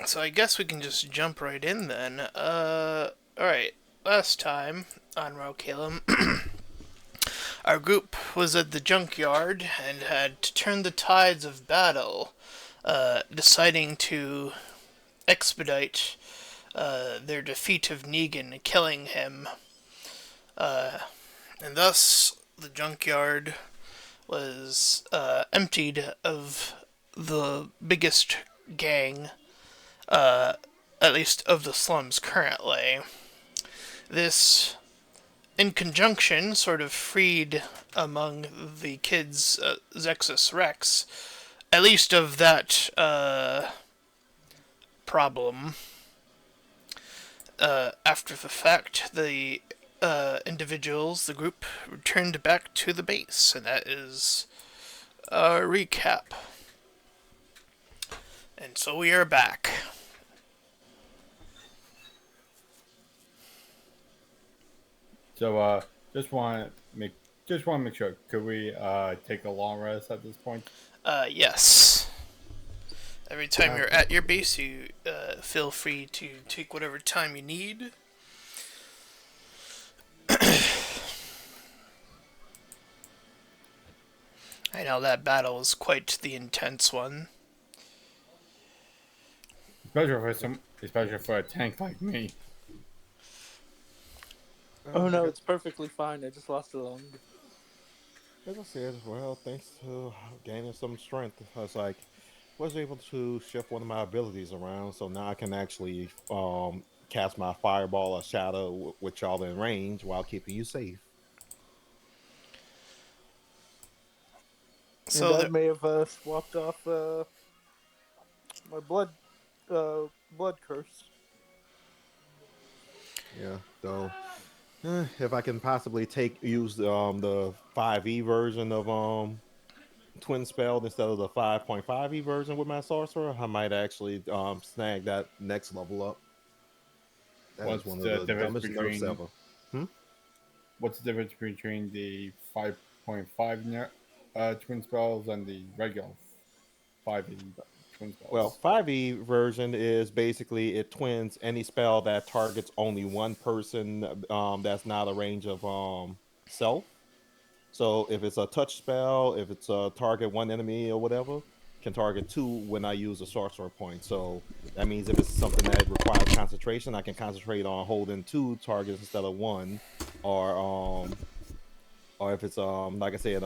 So I guess we can just jump right in then. Alright. Last time on Ralkalam, our group was at the junkyard and had to turn the tides of battle, deciding to expedite their defeat of Negan, killing him. And thus, the junkyard was emptied of the biggest gang, at least of the slums currently. This, in conjunction, sort of freed among the kids Zexus Rex, at least of that problem. After the fact, the individuals, the group, returned back to the base, and that is a recap. And so we are back. So just want to make sure. Could we take a long rest at this point? Yes. Every time you're Okay. at your base, you feel free to take whatever time you need. I know that battle was quite the intense one. Especially for a tank like me. Oh I no, guess, it's perfectly fine. I just lost a lung. as I said, well, thanks to gaining some strength, I was able to shift one of my abilities around, so now I can actually cast my fireball or shadow with y'all in range while keeping you safe. And So I there, may have swapped off my blood curse. Yeah, though if I can possibly use the 5e version of twin spell instead of the 5.5e version with my sorcerer, I might actually snag that next level up. That is What's one of the the difference dumbest nerfs between ever. Hmm? the 5.5 twin spells and the regular 5e twin Well, spells? 5e version is basically it twins any spell that targets only one person that's not a range of self. So if it's a touch spell, if it's a target one enemy or whatever, can target two when I use a sorcerer point. So that means if it's something that requires concentration, I can concentrate on holding two targets instead of one. Or or if it's like I said,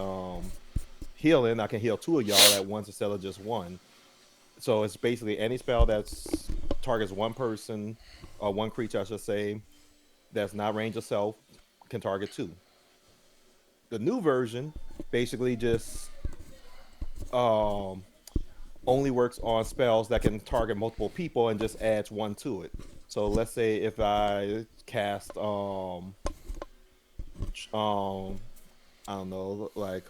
healing, I can heal two of y'all at once instead of just one. So it's basically any spell that's targets one person or one creature, I should say, that's not range of self can target two. The new version basically just um only works on spells that can target multiple people and just adds one to it. So let's say if I cast I don't know, like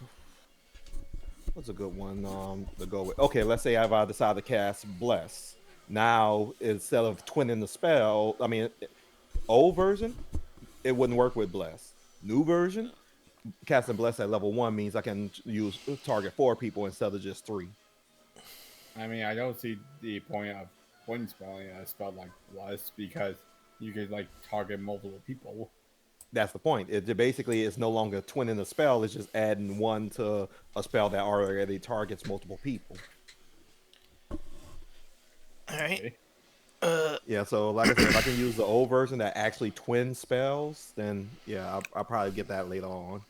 what's a good one to go with? Okay, let's say I decide to cast Bless. Now instead of twinning the spell, I mean old version, it wouldn't work with Bless. New version, casting Bless at level one means I can use target four people instead of just three. I mean, I don't see the point of one spelling a spell like Bless because you could like target multiple people. That's the point. It basically is no longer twinning a spell; it's just adding one to a spell that already targets multiple people. alright. Okay. Yeah. So, like I said, if I can use the old version that actually twins spells, then yeah, I'll probably get that later on.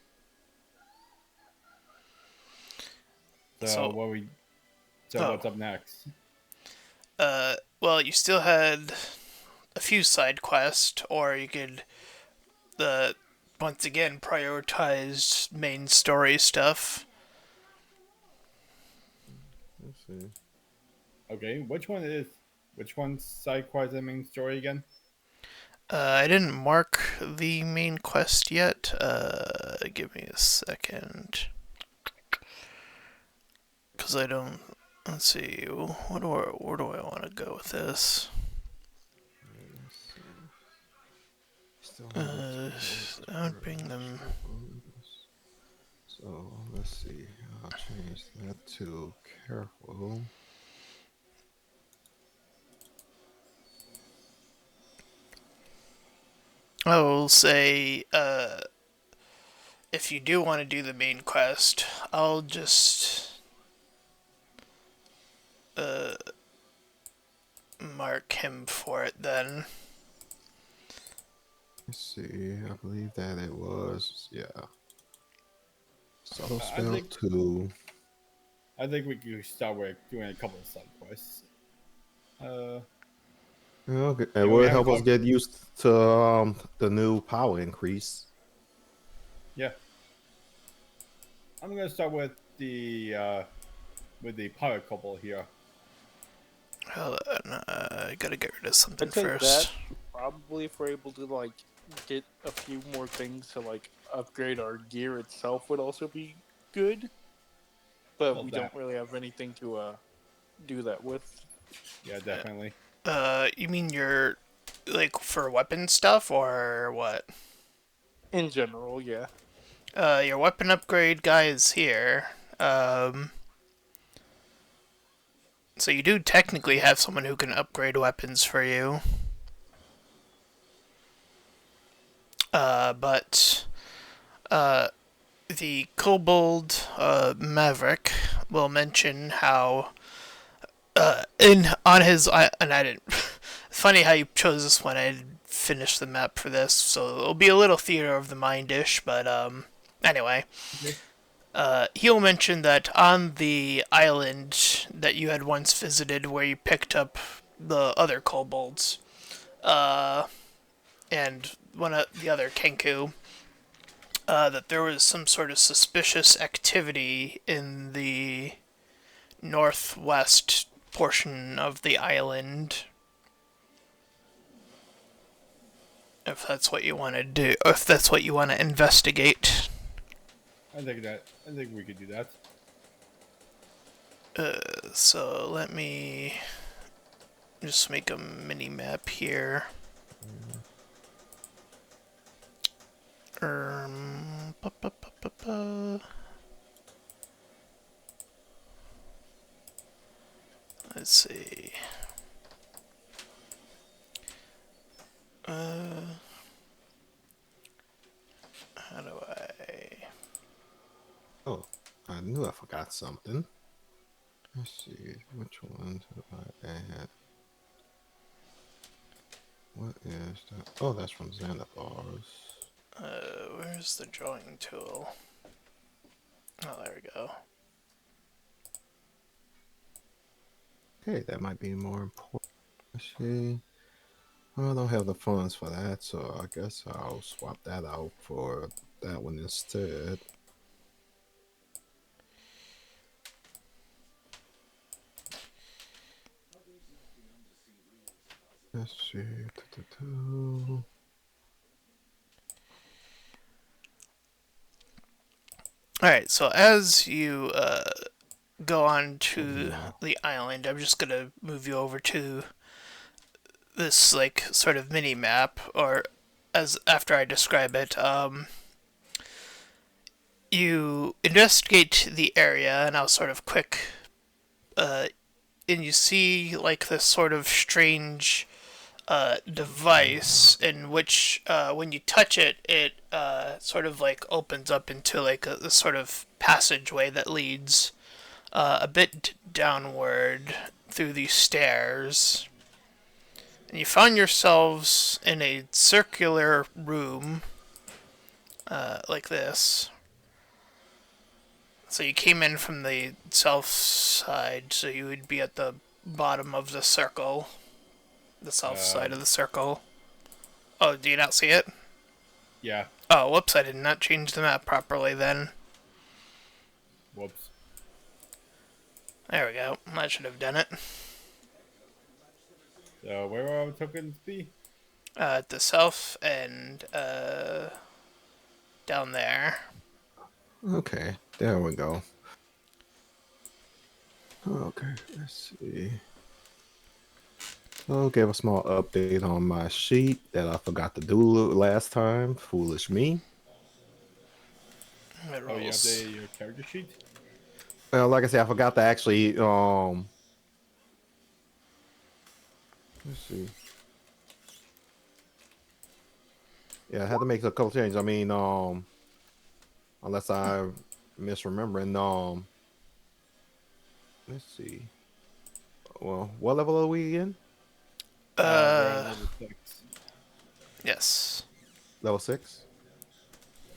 So So, what we so oh, what's up next? well, you still had a few side quests, or you could, uh, once again, prioritize main story stuff. Let's see. Okay, which one's side quest and main story again? I didn't mark the main quest yet. Give me a second. Because I don't. Let's see. Where do I want to go with this? Let's see. Still have the Uh, tools to I would bring them. So let's see. I'll change that to careful. I will say, if you do want to do the main quest, I'll just mark him for it then. Let's see. I believe that it was subtle I spell think- 2. I think we could start with doing a couple of side quests. Okay. Yeah, It we would have help us got- get used to the new power increase. Yeah. I'm gonna start with the pirate couple here. Hold on, I gotta get rid of something I'd say first. that probably if we're able to like get a few more things to like upgrade our gear itself would also be good. But Well, we that- don't really have anything to do that with. Yeah, definitely. You mean your, like, for weapon stuff, or what? In general, yeah. Your weapon upgrade guy is here. So you do technically have someone who can upgrade weapons for you. But the Kobold Maverick will mention how on his and I didn't. Funny how you chose this one. I didn't finish the map for this, so it'll be a little theater of the mind-ish. But anyway, he'll mention that on the island that you had once visited, where you picked up the other kobolds, and one of the other Kenku, that there was some sort of suspicious activity in the northwest portion of the island. If that's what you want to do, or if that's what you want to investigate. I think we could do that. So let me just make a mini map here. Ba, ba, ba, ba, ba. Let's see. How do I? Oh, I knew I forgot something. Let's see, which one do I add? What is that? Oh, that's from Xanathar's. Where's the drawing tool? Oh, there we go. Okay, that might be more important. Let's see. Well, I don't have the funds for that, so I guess I'll swap that out for that one instead. Let's see. Alright, so as you go on to the island, I'm just gonna move you over to this, like, sort of mini map, or as after I describe it. You investigate the area, and I'll sort of quick, and you see, like, this sort of strange device in which, when you touch it, it sort of like opens up into like a sort of passageway that leads a bit downward through these stairs. And you found yourselves in a circular room like this. So you came in from the south side, so you would be at the bottom of the circle. The south side of the circle. Oh, do you not see it? Yeah. Oh, whoops, I did not change the map properly then. Whoops. There we go. I should have done it. So where are our tokens be? At the south and down there. Okay, there we go. Okay, let's see. I'll give a small update on my sheet that I forgot to do last time. Foolish me. It Oh, you rolls. updated your character sheet? Well, like I said, I forgot to actually let's see. Yeah, I had to make a couple changes. I mean, unless I'm misremembering, let's see. Well, what level are we again? We're on Uh, level 6. yes. Level 6?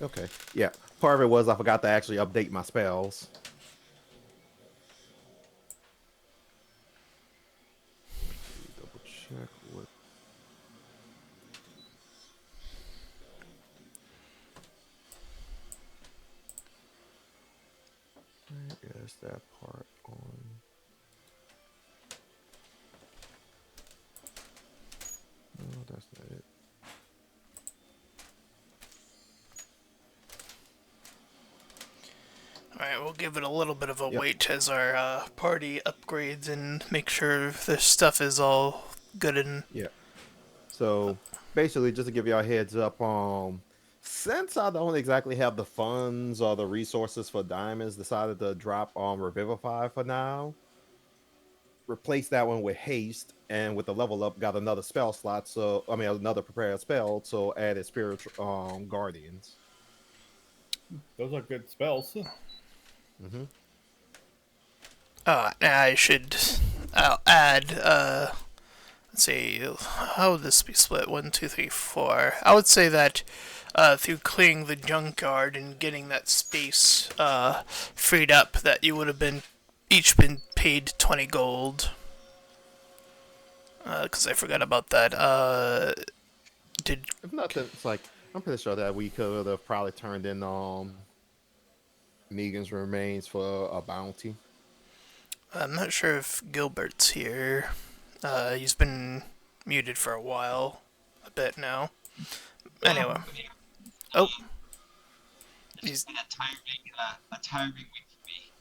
Okay. Yeah. Part of it was I forgot to actually update my spells. Let me double check what. Where is that part on? No, that's not it. Alright, we'll give it a little bit of a Yep. wait as our party upgrades and make sure this stuff is all good and... Yeah. So basically, just to give y'all a heads up, since I don't exactly have the funds or the resources for diamonds, decided to drop Revivify for now. Replace that one with haste, and with the level up, got another spell slot. So I mean, another prepared spell. So added spiritual guardians. Those are good spells. Mm-hmm. I should... I'll add, let's see, how would this be split? 1, 2, 3, 4. I would say that through clearing the junkyard and getting that space freed up, that you would have been each been paid 20 gold. Because I forgot about that. Did If nothing, it's like I'm pretty sure that we could have probably turned in Negan's remains for a bounty. I'm not sure if Gilbert's here. He's been muted for a while, a bit now. Anyway, oh, It's he's been a tiring week for me.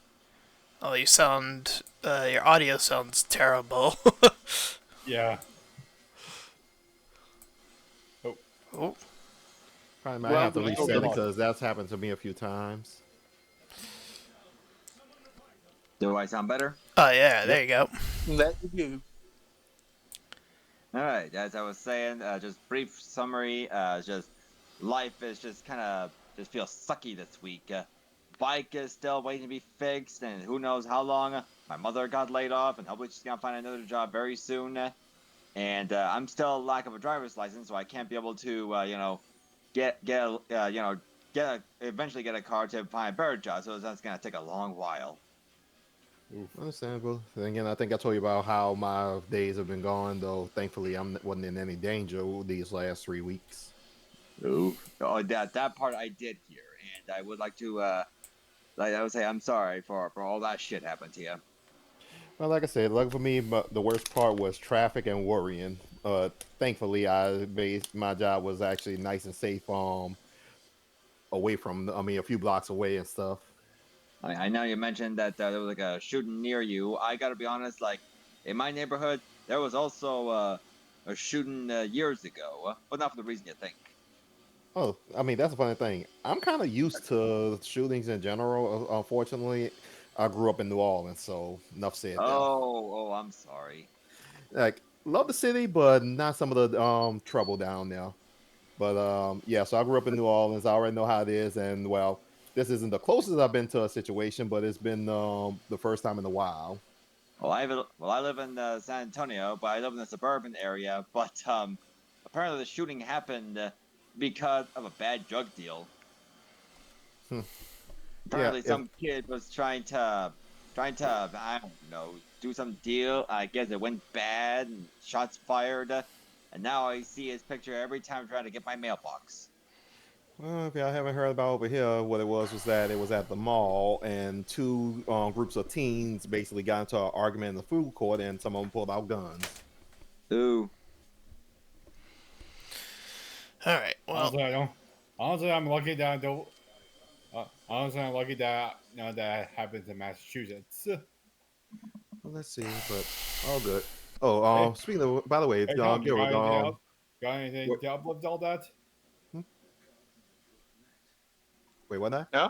oh, you sound your audio sounds terrible. Yeah. Oh, Probably might Well, have to we reset still it got- because that's happened to me a few times. Do I sound better? oh yeah, there you go. That you do. All right. As I was saying, just brief summary. Just life is just kind of just feels sucky this week. Bike is still waiting to be fixed, and who knows how long. My mother got laid off, and hopefully she's gonna find another job very soon. And I'm still lack of a driver's license, so I can't be able to, eventually get a car to find a better job. So that's gonna take a long while. Oof. Understandable. Then again, I think I told you about how my days have been going, though thankfully I wasn't in any danger these last 3 weeks. Ooh. Oh, that part I did hear, and I would like to, like I would say, I'm sorry for all that shit happened to you. Well, like I said, luck for me, but the worst part was traffic and worrying. Thankfully, my job was actually nice and safe, away from, I mean, a few blocks away and stuff. I know you mentioned that there was like a shooting near you. I gotta be honest, like in my neighborhood, there was also a shooting years ago, but not for the reason you think. Oh, I mean, that's a funny thing. I'm kind of used to shootings in general. Unfortunately, I grew up in New Orleans, so enough said there. Oh, I'm sorry. Like, love the city, but not some of the trouble down there. But yeah, so I grew up in New Orleans. I already know how it is, and well, this isn't the closest I've been to a situation, but it's been the first time in a while. I live in San Antonio, but I live in the suburban area. But apparently the shooting happened because of a bad drug deal. Hmm. Apparently, Yeah, some kid was trying to, I don't know, do some deal. I guess it went bad and shots fired. And now I see his picture every time I'm trying to get my mailbox. well, if y'all haven't heard about over here, what it was that it was at the mall, and two groups of teens basically got into an argument in the food court, and some of them pulled out guns. Ooh. all right. Well, Honestly, I don't. Honestly, I'm lucky that I don't. Honestly, I'm lucky that that happens in Massachusetts. Well, let's see, but all good. Oh, Hey, speaking of, by the way, hey, Tom, you got Gilbert, anything else? Got anything what, to uplift all that? wait, what now? Yeah.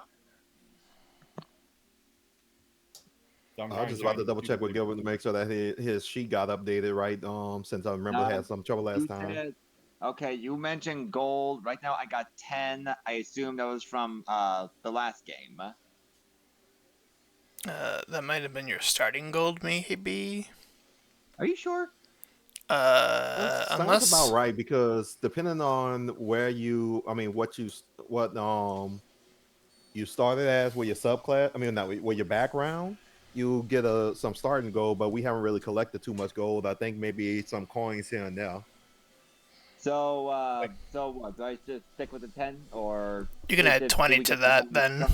So I'm I was trying just to about to change double check with the- Gilbert to make sure that his sheet got updated right. Since I remember Now, had some trouble last you time. said Okay, you mentioned gold. Right now I got 10. I assume that was from the last game. That might have been your starting gold, maybe. Are you sure? Sounds about Unless right because depending on where you, I mean, what you started as, where your subclass, I mean, not where your background, you get some starting gold, but we haven't really collected too much gold. I think maybe some coins here and there. So, Like, so what? Do I just stick with the 10, or you can add do 20 we to get some that, bonus then. stuff?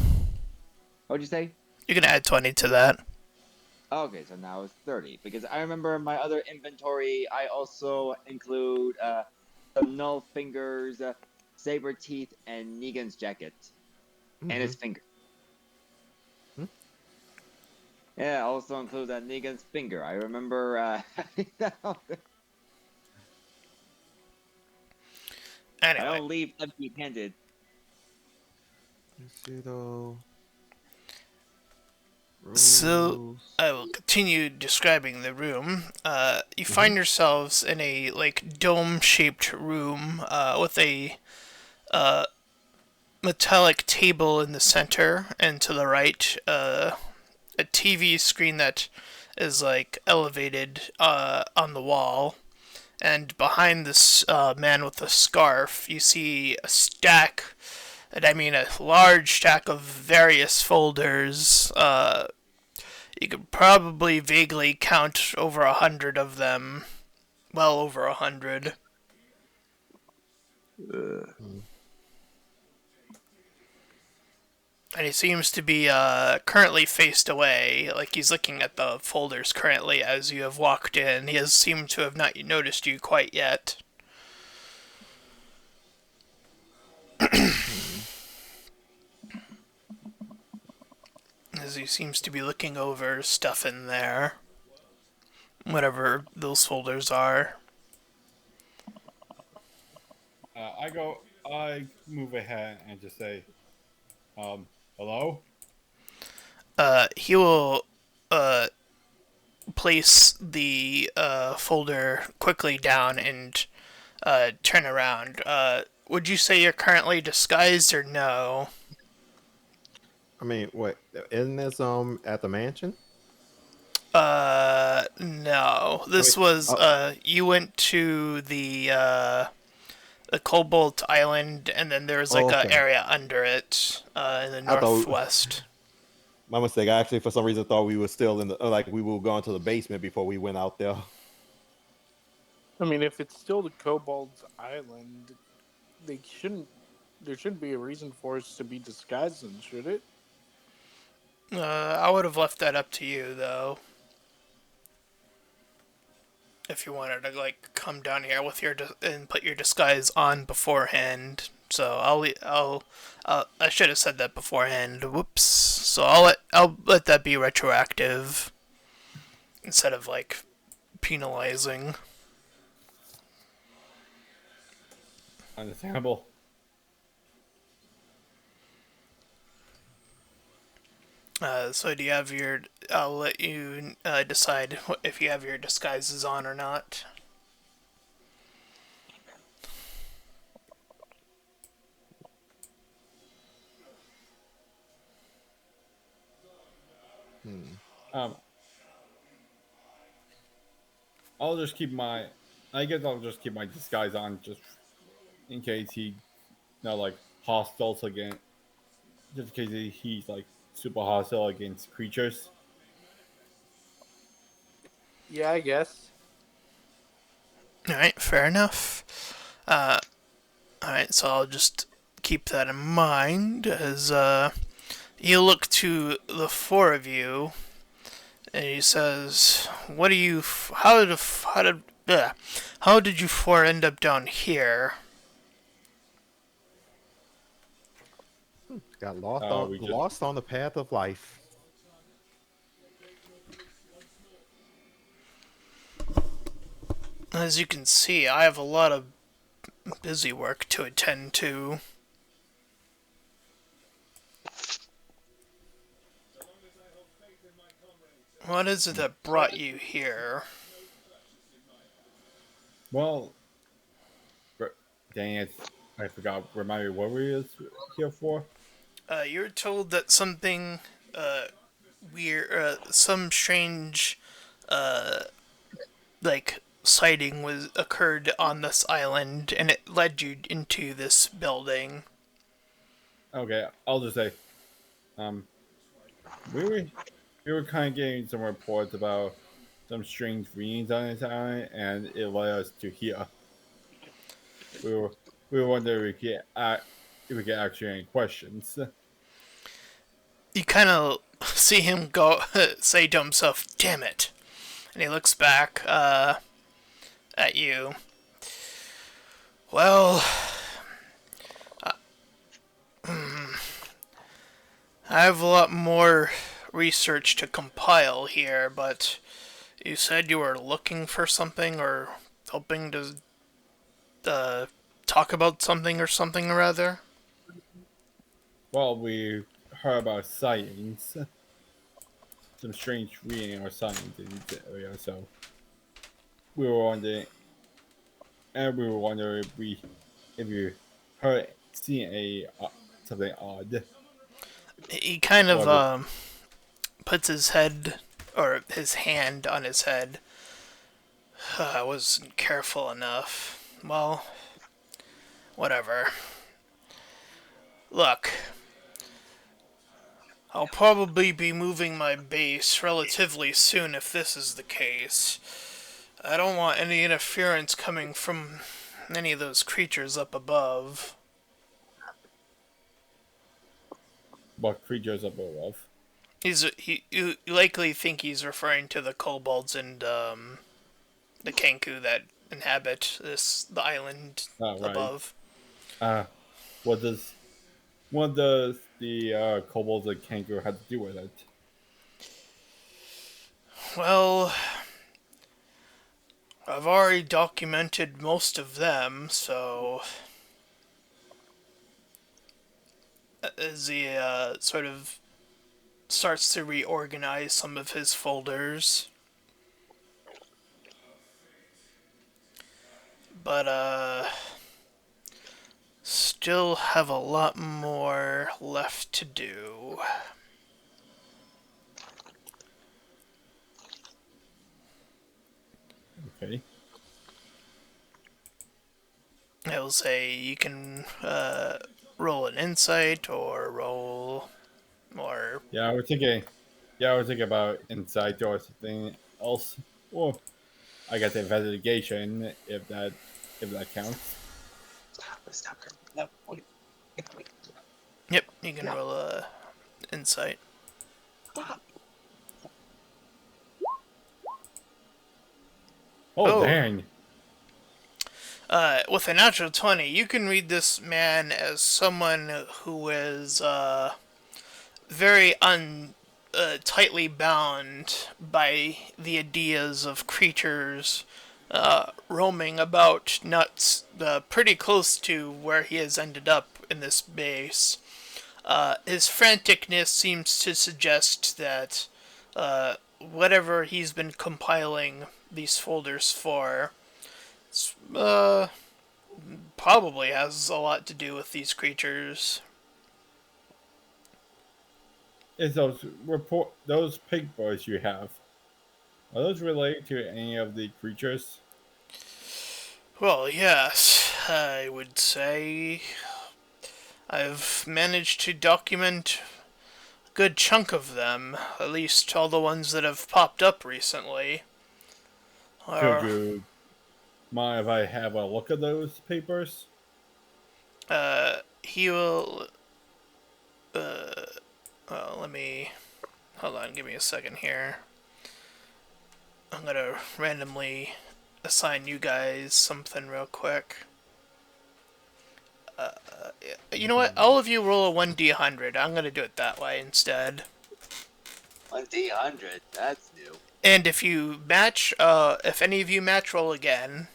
What'd you say? You can add 20 to that. Okay, so now it's 30. Because I remember in my other inventory, I also include some null fingers, saber teeth, and Negan's jacket, and Mm-hmm. his finger. Yeah, I also include Negan's finger. I remember. I Anyway, don't leave empty-handed. Let's see though. so Rules. I will continue describing the room. You find yourselves in a like dome-shaped room with a metallic table in the center, and to the right, a TV screen that is like elevated on the wall. And behind this man with the scarf, you see a stack, and I mean a large stack of various folders. You could probably vaguely count over 100 of them. Well over 100. And he seems to be currently faced away, like he's looking at the folders currently as you have walked in. He has seemed to have not noticed you quite yet. As he seems to be looking over stuff in there. Whatever those folders are. I move ahead and just say, hello? He will place the folder quickly down and turn around. Would you say you're currently disguised or no? I mean, what isn't this at the mansion? No. I This mean, was you went to the Cobalt Island, and then there was like a okay. area under it in the I thought northwest. my mistake. I actually, for some reason, thought we were still in the like we were going to the basement before we went out there. I mean, if it's still the Kobold's Island, they shouldn't. There shouldn't be a reason for us to be disguised, in, should it? I would have left that up to you, though. If you wanted to like come down here with your and put your disguise on beforehand. So I should have said that beforehand. Whoops. So I'll let that be retroactive instead of like penalizing. Understandable. So do you have your? I'll let you decide if you have your disguises on or not. Um, I'll just keep my. I guess I'll just keep my disguise on just in case he, like hostile again. Just in case he's like super hostile against creatures. Yeah, I guess. All right, fair enough. All right, so I'll just keep that in mind as you look to the four of you, and he says, "What do you? How did you four end up down here?" Got lost We lost on the path of life. As you can see, I have a lot of busy work to attend to. What is it that brought you here? Well, Dang it. I forgot. Remind me what we was here for? You're told that something weird, some strange, like sighting was occurred on this island, and it led you into this building. Okay, I'll just say, um, we were we were kind of getting some reports about some strange readings on this island, and it led us to here. We were we were wondering if we could actually any questions. You kind of see him go say to himself, "Damn it!" and he looks back at you. Well, I have a lot more research to compile here, but you said you were looking for something or hoping to talk about something or other. Well, we heard about sightings, some strange reading or sightings in this area, so we were wondering, if you heard seen a something odd. He kind of Or puts his head or his hand on his head. I wasn't careful enough. Well, whatever. Look, I'll probably be moving my base relatively soon if this is the case. I don't want any interference coming from any of those creatures up above. what creatures up above. You likely think he's referring to the kobolds and the Kenku that inhabit the island Oh, right. above. What does the kobolds and kangaroo have to do with it? Well, I've already documented most of them, so as he sort of starts to reorganize some of his folders. But still have a lot more left to do. Okay. I will say you can roll an insight or roll or Yeah, I was thinking. Yeah, I was thinking about insight or something else. Or I got the investigation if that counts. Stop. No, wait. yep, you can roll a insight. Stop. Oh, Oh. dang! With a natural 20, you can read this man as someone who is very tightly bound by the ideas of creatures roaming about nuts pretty close to where he has ended up in this base. His franticness seems to suggest that whatever he's been compiling these folders for probably has a lot to do with these creatures. Is those pig boys you have? Are those related to any of the creatures? Well, yes, I would say I've managed to document a good chunk of them, at least all the ones that have popped up recently. Could you mind if I have a look at those papers? He will. Well, let me. Hold on, give me a second here. I'm gonna randomly assign you guys something real quick. You know what? All of you roll a 1d100. I'm gonna do it that way instead. 1d100. That's new. And if you match, if any of you match, roll again.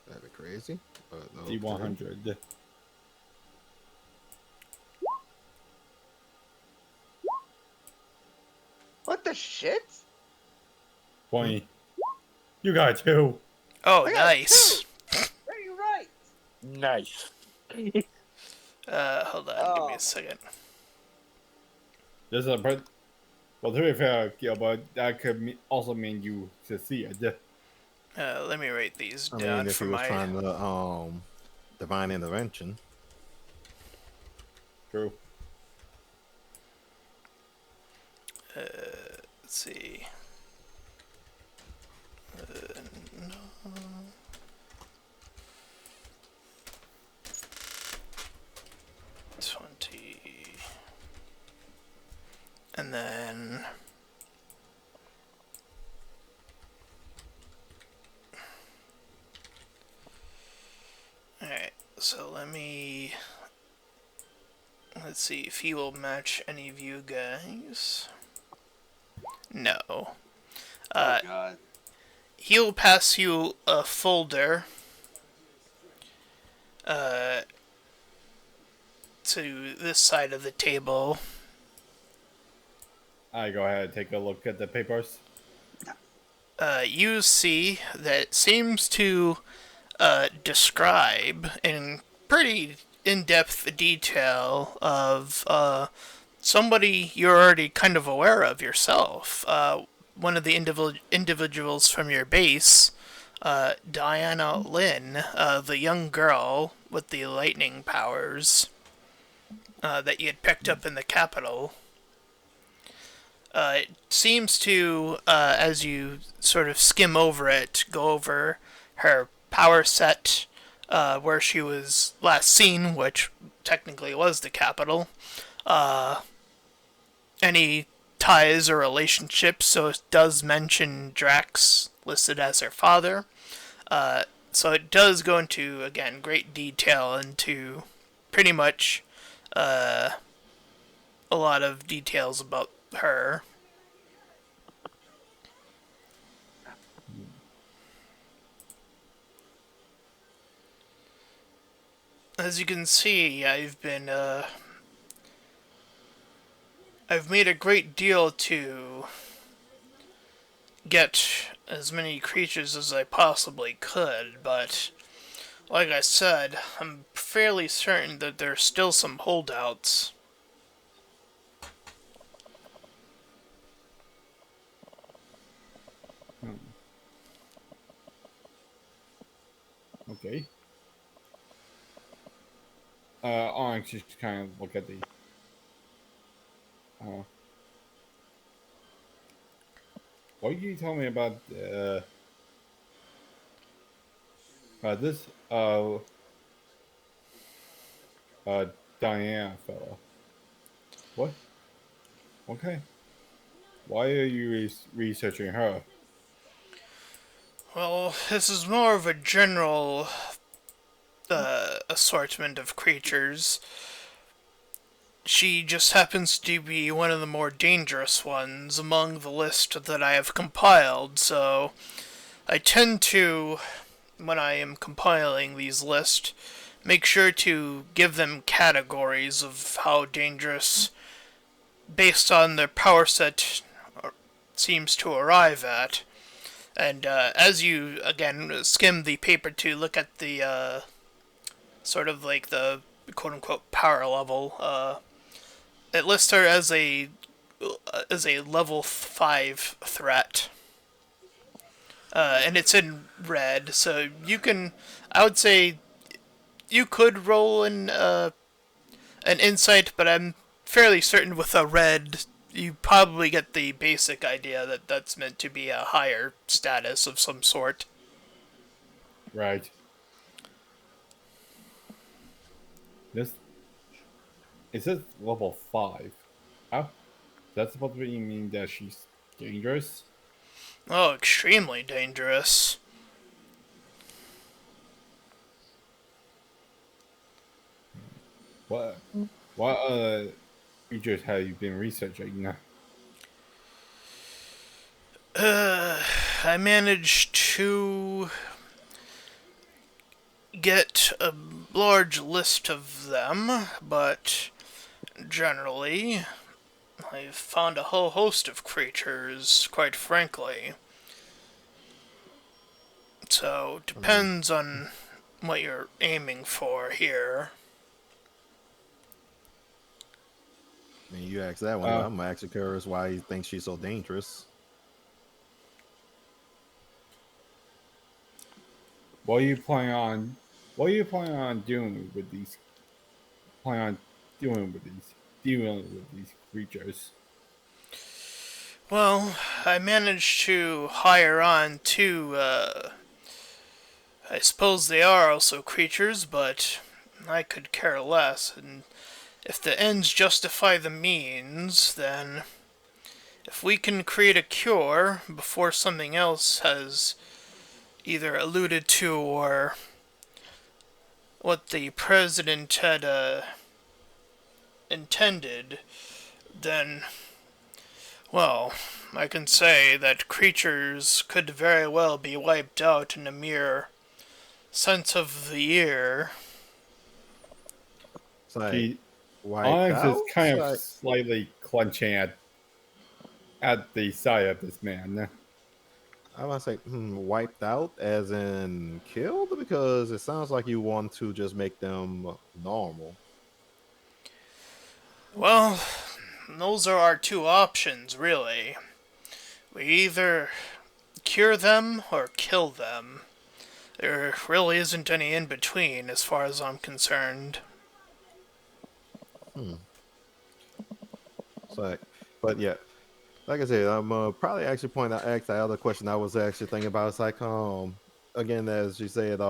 That'd be crazy. But no, D100. What the shit? 20. You got two. Oh, I got nice. Nice. Hold on, give me a second. There's a well, to be fair, Gilbert, that could also mean you succeed. Let me write these I down mean, if for he was my. trying to divine intervention. True. Let's see. No. 20. And then. Alright, so let's see if he will match any of you guys. No. Oh God. He'll pass you a folder to this side of the table. I go ahead and take a look at the papers. You see that it seems to describe in pretty in-depth detail of somebody you're already kind of aware of yourself. One of the individuals from your base, Diana Lynn, the young girl with the lightning powers that you had picked up in the capital. It seems to, as you sort of skim over it, go over her power set, where she was last seen, which technically was the capital. Any ties or relationships, so it does mention Drax listed as her father. So it does go into, again, great detail into pretty much a lot of details about her. As you can see, I've made a great deal to get as many creatures as I possibly could, but like I said, I'm fairly certain that there's still some holdouts. Okay. Onyx just kind of look at the. What can you tell me about this Diana fella? What? Okay. Why are you researching her? Well, this is more of a general assortment of creatures. She just happens to be one of the more dangerous ones among the list that I have compiled, so I tend to, when I am compiling these lists, make sure to give them categories of how dangerous, based on their power set, seems to arrive at. And as you, again, skim the paper to look at the sort of like the quote-unquote power level, it lists her as a level 5 threat. And it's in red, so you can, I would say, you could roll in an insight, but I'm fairly certain with a red, you probably get the basic idea that that's meant to be a higher status of some sort. Right. It says level 5. How? That's supposed to mean that she's dangerous? Oh, extremely dangerous. What creatures have you been researching? I managed to get a large list of them, but generally, I've found a whole host of creatures, quite frankly. So, depends on what you're aiming for here. I mean, you asked that one. I'm actually curious why he thinks she's so dangerous. What are you planning on doing with these? Dealing with these creatures? Well, I managed to hire on two, I suppose they are also creatures, but I could care less, and if the ends justify the means, then if we can create a cure before something else has either alluded to or what the president had intended, then, well, I can say that creatures could very well be wiped out in a mere sense of the year. It's like, Onyx is kind of Like, slightly clenching at the sight of this man. I want to say wiped out as in killed, because it sounds like you want to just make them normal. Well, those are our two options, really. We either cure them or kill them. There really isn't any in between, as far as I'm concerned. So, but yeah, like I said, I'm probably actually ask the other question I was actually thinking about. It's like, again, as you said,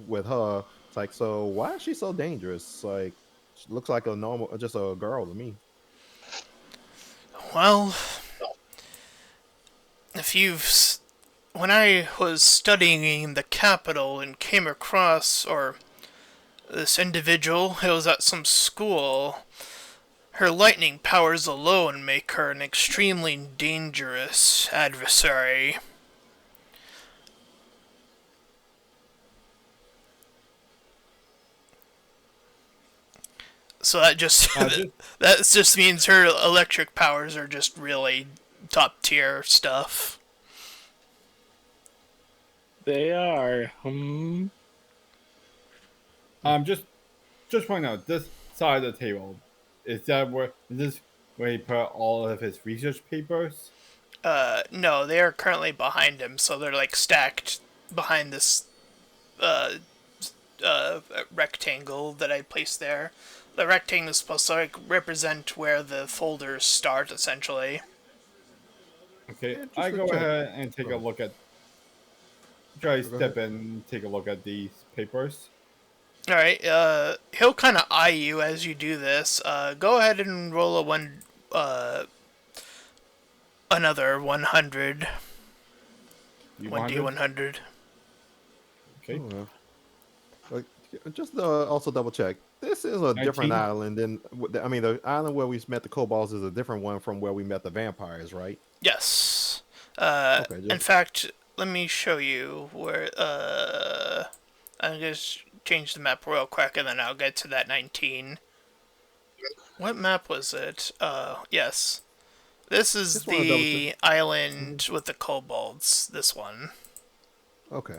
with her, it's like, so why is she so dangerous? Like, she looks like just a girl to me. Well, when I was studying the capital and came across, this individual, it was at some school, her lightning powers alone make her an extremely dangerous adversary. So that just means her electric powers are just really top tier stuff. They are. Just point out this side of the table. Is this where he put all of his research papers? No, they are currently behind him, so they're like stacked behind this rectangle that I placed there. The rectangle is supposed to like represent where the folders start, essentially. Okay, I go ahead and take a look at. Try to step in and take a look at these papers. Alright, he'll kind of eye you as you do this. Go ahead and roll another 100. 1d100. Okay. Just also double check. This is a 19. different island than, I mean, the island where we met the kobolds is a different one from where we met the vampires, right? Yes. Okay, In fact, let me show you where, I'm just change the map real quick and then I'll get to that 19. What map was it? Yes. This is the island with the kobolds, this one. Okay.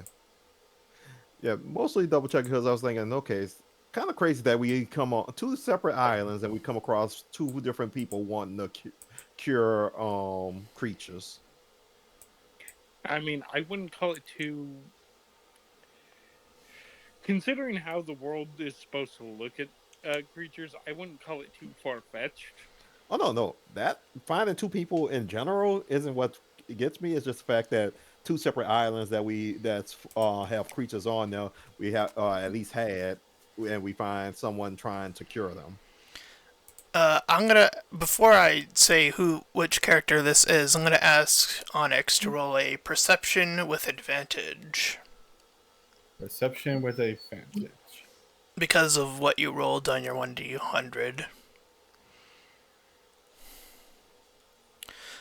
Yeah, mostly double check because I was thinking, okay, it's kind of crazy that we come on two separate islands and we come across two different people wanting to cure creatures. I mean, I wouldn't call it too. Considering how the world is supposed to look at creatures, I wouldn't call it too far-fetched. Oh no, that finding two people in general isn't what gets me. It's just the fact that two separate islands that have creatures on there. We have at least had, and we find someone trying to cure them. Before I say which character this is, I'm gonna ask Onyx to roll a perception with advantage. Perception with advantage. Because of what you rolled on your 1d100.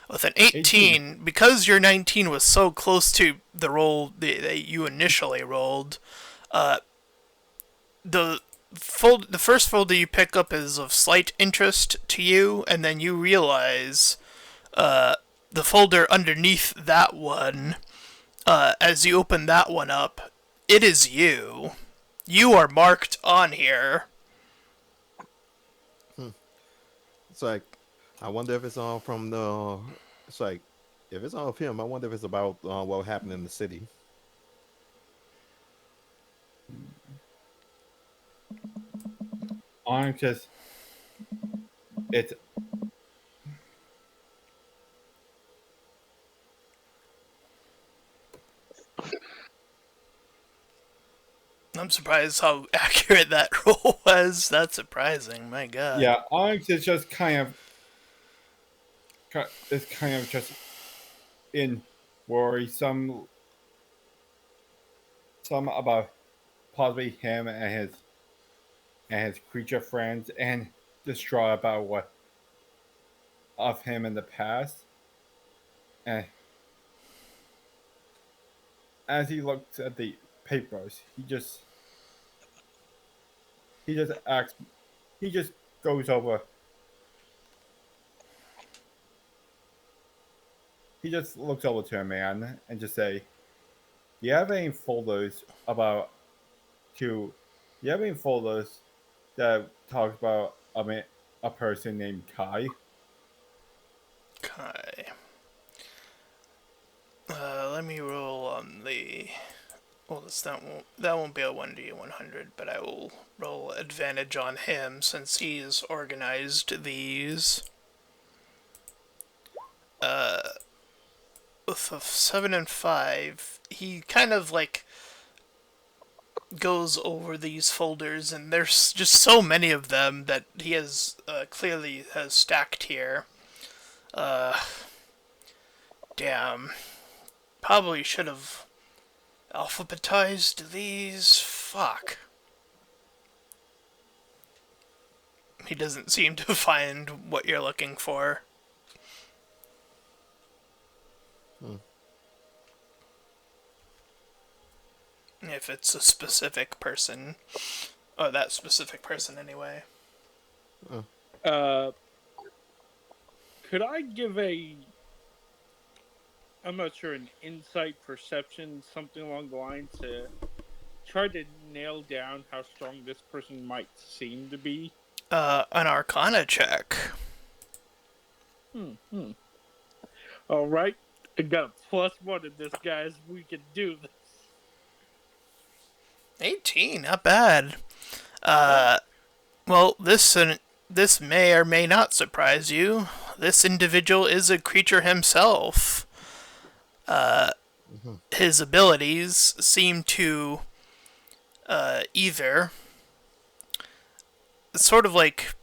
With an 18, because your 19 was so close to the roll that you initially rolled, the first folder you pick up is of slight interest to you, and then you realize the folder underneath that one, as you open that one up, it is you. You are marked on here. It's like, I wonder if it's from the. It's like, if it's of him, I wonder if it's about what happened in the city. Onyx just it's I'm surprised how accurate that roll was. That's surprising. My God. yeah. Onyx is just kind of just in worry some about possibly him and his creature friends, and distraught about what of him in the past. And as he looks at the papers, he just acts he just goes over he just looks over to a man and just say, "Do you have any folders about to? Do you have any folders that talks about a person named Kai?" Okay. Let me roll on the. Well, that won't be a 1d100, but I will roll advantage on him since he's organized these. With a 7 and 5, he kind of like goes over these folders, and there's just so many of them that he has clearly has stacked here. Damn. Probably should have alphabetized these. Fuck. He doesn't seem to find what you're looking for. If it's a specific person. Oh, that specific person anyway. Could I give I'm not sure, an insight, perception, something along the line to try to nail down how strong this person might seem to be? An Arcana check. All right, I got a +1 in this, guys. We can do this. 18, not bad. Well, this may or may not surprise you. This individual is a creature himself. His abilities seem to either sort of like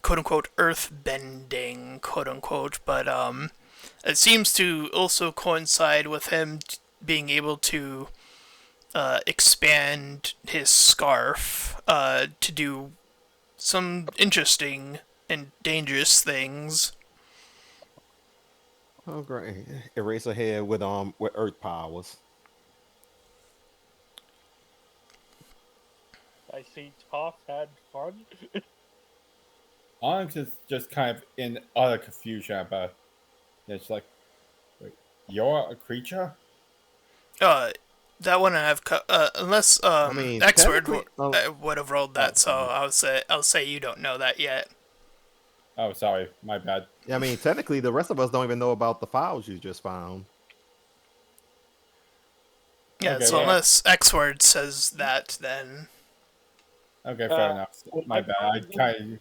quote-unquote earth bending, quote-unquote, but it seems to also coincide with him being able to expand his scarf to do some interesting and dangerous things. Oh, great! Eraserhead with earth powers. I see Toph had fun. Onyx is just kind of in utter confusion about it. It's like, wait, you're a creature? That wouldn't have unless I mean, Exwardd technically, would have rolled that. So sorry. I'll say you don't know that yet. Oh, sorry, my bad. I mean, technically, the rest of us don't even know about the files you just found. Yeah. Okay, so yeah. unless Exwardd says that, then Okay, fair enough. My bad. I kind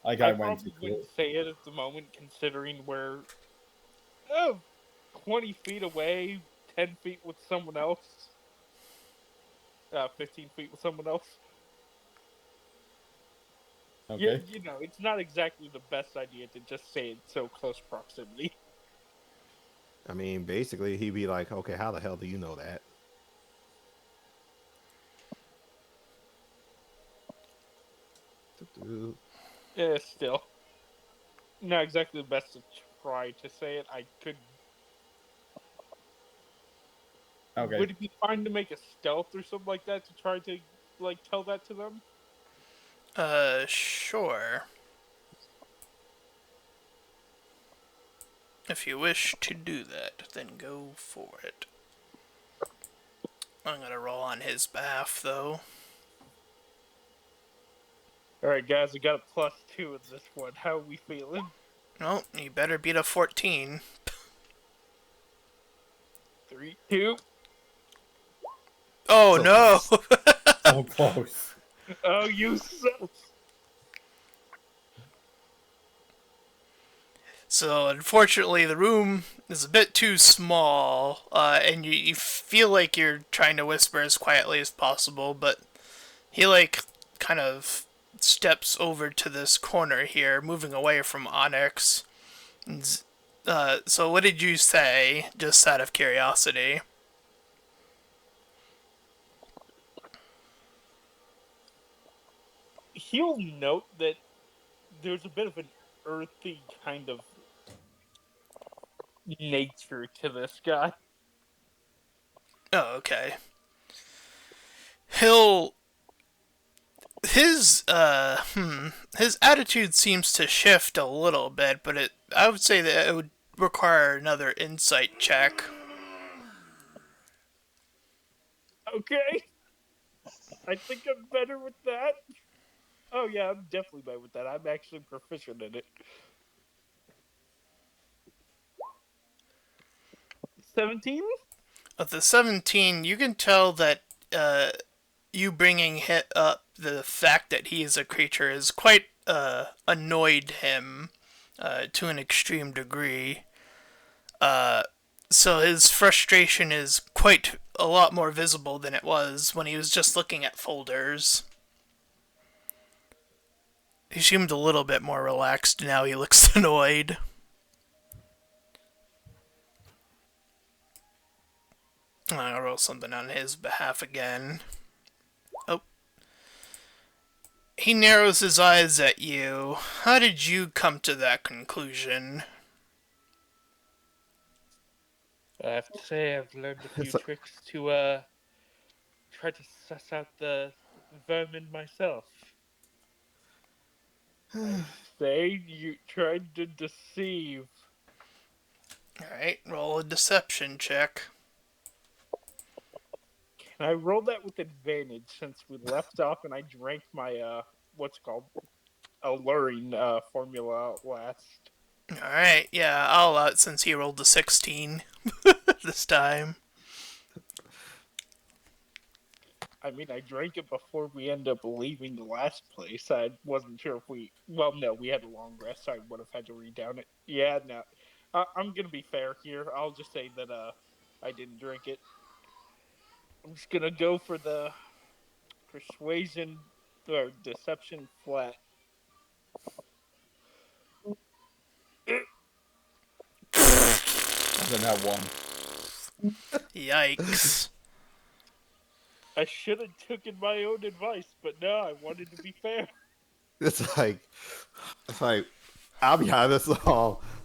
I of went probably too wouldn't say it at the moment, considering we're 20 feet away, 10 feet with someone else, 15 feet with someone else. Okay. You know, it's not exactly the best idea to just say it so close proximity. I mean, basically, he'd be like, "Okay, how the hell do you know that?" Still. Not exactly the best to try to say it. I could. Okay. Would it be fine to make a stealth or something like that to try to, like, tell that to them? sure. If you wish to do that, then go for it. I'm gonna roll on his behalf, though. Alright, guys, we got a +2 in this one. How are we feeling? Well, you better beat a 14. 3, 2. Oh, So no! So close. Oh, you suck. So, unfortunately, the room is a bit too small, and you feel like you're trying to whisper as quietly as possible, but he, like, kind of steps over to this corner here, moving away from Onyx. So what did you say, just out of curiosity? He'll note that there's a bit of an earthy kind of nature to this guy. Oh, okay. He'll... his attitude seems to shift a little bit, but I would say that it would require another insight check. Okay. I think I'm better with that. Oh yeah, I'm definitely better with that. I'm actually proficient in it. 17? With the 17, you can tell that you bringing up the fact that he is a creature is quite annoyed him to an extreme degree. So his frustration is quite a lot more visible than it was when he was just looking at folders. He seemed a little bit more relaxed now. He looks annoyed. I'll roll something on his behalf again. Oh. He narrows his eyes at you. How did you come to that conclusion? I have to say, I've learned a few tricks to try to suss out the vermin myself. I say you tried to deceive. Alright, roll a deception check. Can I roll that with advantage since we left off and I drank my, what's it called? Alluring formula last. Alright, yeah, I'll allow it since he rolled a 16 this time. I mean, I drank it before we ended up leaving the last place. I wasn't sure if we... Well, no, we had a long rest, so I would have had to redown it. Yeah, no. I'm gonna be fair here. I'll just say that, I didn't drink it. I'm just gonna go for the persuasion or deception flat. I didn't have one. Yikes. I should have taken my own advice, but no, I wanted to be fair. It's like, I'll be honest,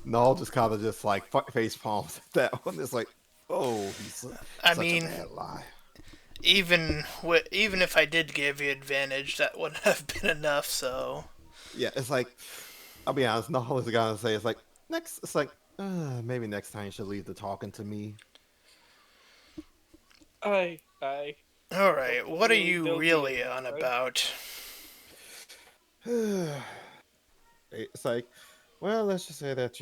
Null just kind of just like face palms at that one. It's like, oh, he's such a bad lie. Even if I did give you advantage, that wouldn't have been enough, so... Yeah, it's like, I'll be honest, Null is gonna say, it's like, maybe next time you should leave the talking to me. Alright, what are you really on about? It's like, well, let's just say that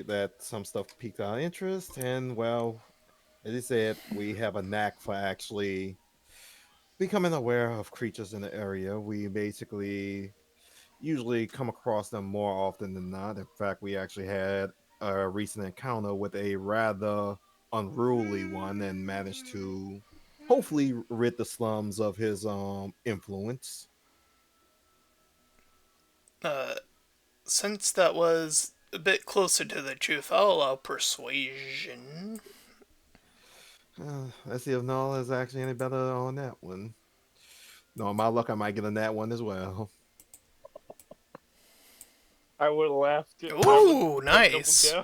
that some stuff piqued our interest, and well, as you said, we have a knack for actually becoming aware of creatures in the area. We basically usually come across them more often than not. In fact, we actually had a recent encounter with a rather unruly one and managed to hopefully rid the slums of his influence. Since that was a bit closer to the truth, I'll allow persuasion. Let's see if Nola is actually any better on that one. No, my luck, I might get on that one as well. I would have laughed. Ooh, nice.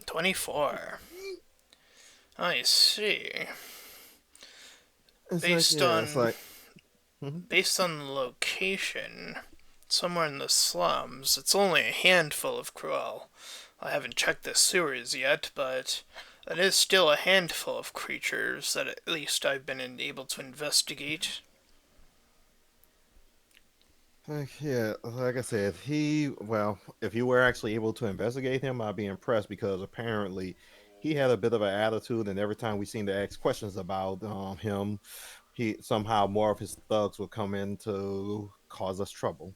24. I see. Based on the location, somewhere in the slums, it's only a handful of Cruel. I haven't checked the sewers yet, but It is still a handful of creatures that at least I've been able to investigate. Yeah, like I said, if you were actually able to investigate him, I'd be impressed because apparently he had a bit of an attitude, and every time we seemed to ask questions about him, he somehow more of his thugs would come in to cause us trouble.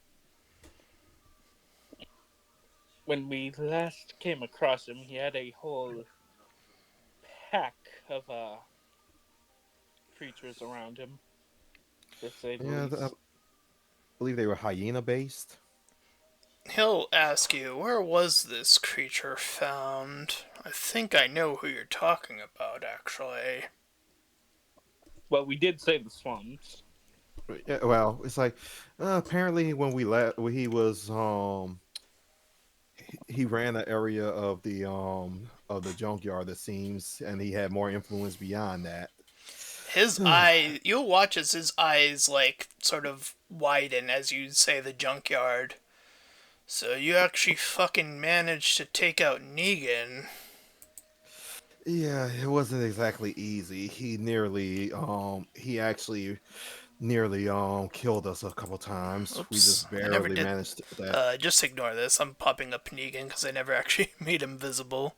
When we last came across him, he had a whole pack of creatures around him, to say the Yeah, I least. believe they were hyena based. He'll ask you, where was this creature found? I think I know who you're talking about, actually. Well, we did say the swamps. Yeah, well, it's like apparently when we left, he was he ran an area of the junkyard, it seems, and he had more influence beyond that. His eye, you'll watch as his eyes, like, sort of widen as you say the junkyard. So you actually fucking managed to take out Negan. Yeah, it wasn't exactly easy. He actually nearly killed us a couple times. We Oops, just I never barely did. managed that. Just ignore this. I'm popping up Negan because I never actually made him visible.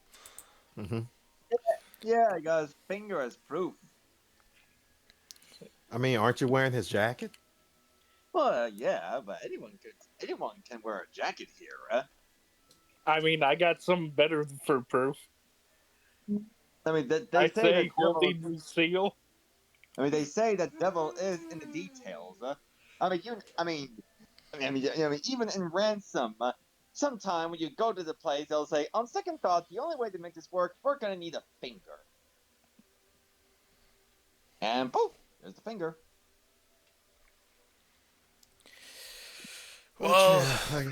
Hmm. Yeah, I got his finger as proof. I mean, aren't you wearing his jacket? Well, yeah, but anyone can wear a jacket here, huh? I mean, I got some better for proof. I mean, they I say say the devil. holding the seal. I mean, they say the devil is in the details. I mean, even in ransom, sometime when you go to the place, they'll say, on second thought, the only way to make this work, we're gonna need a finger. And poof, there's the finger. Well, Yeah,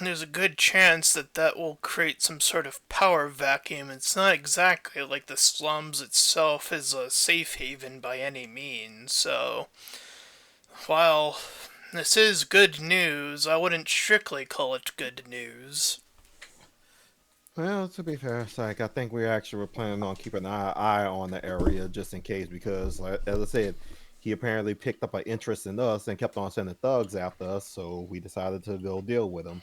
there's a good chance that will create some sort of power vacuum. It's not exactly like the slums itself is a safe haven by any means, so while this is good news, I wouldn't strictly call it good news. well, to be fair, it's like I think we actually were planning on keeping an eye on the area just in case, because, like, as I said, he apparently picked up an interest in us and kept on sending thugs after us. So we decided to go deal with him.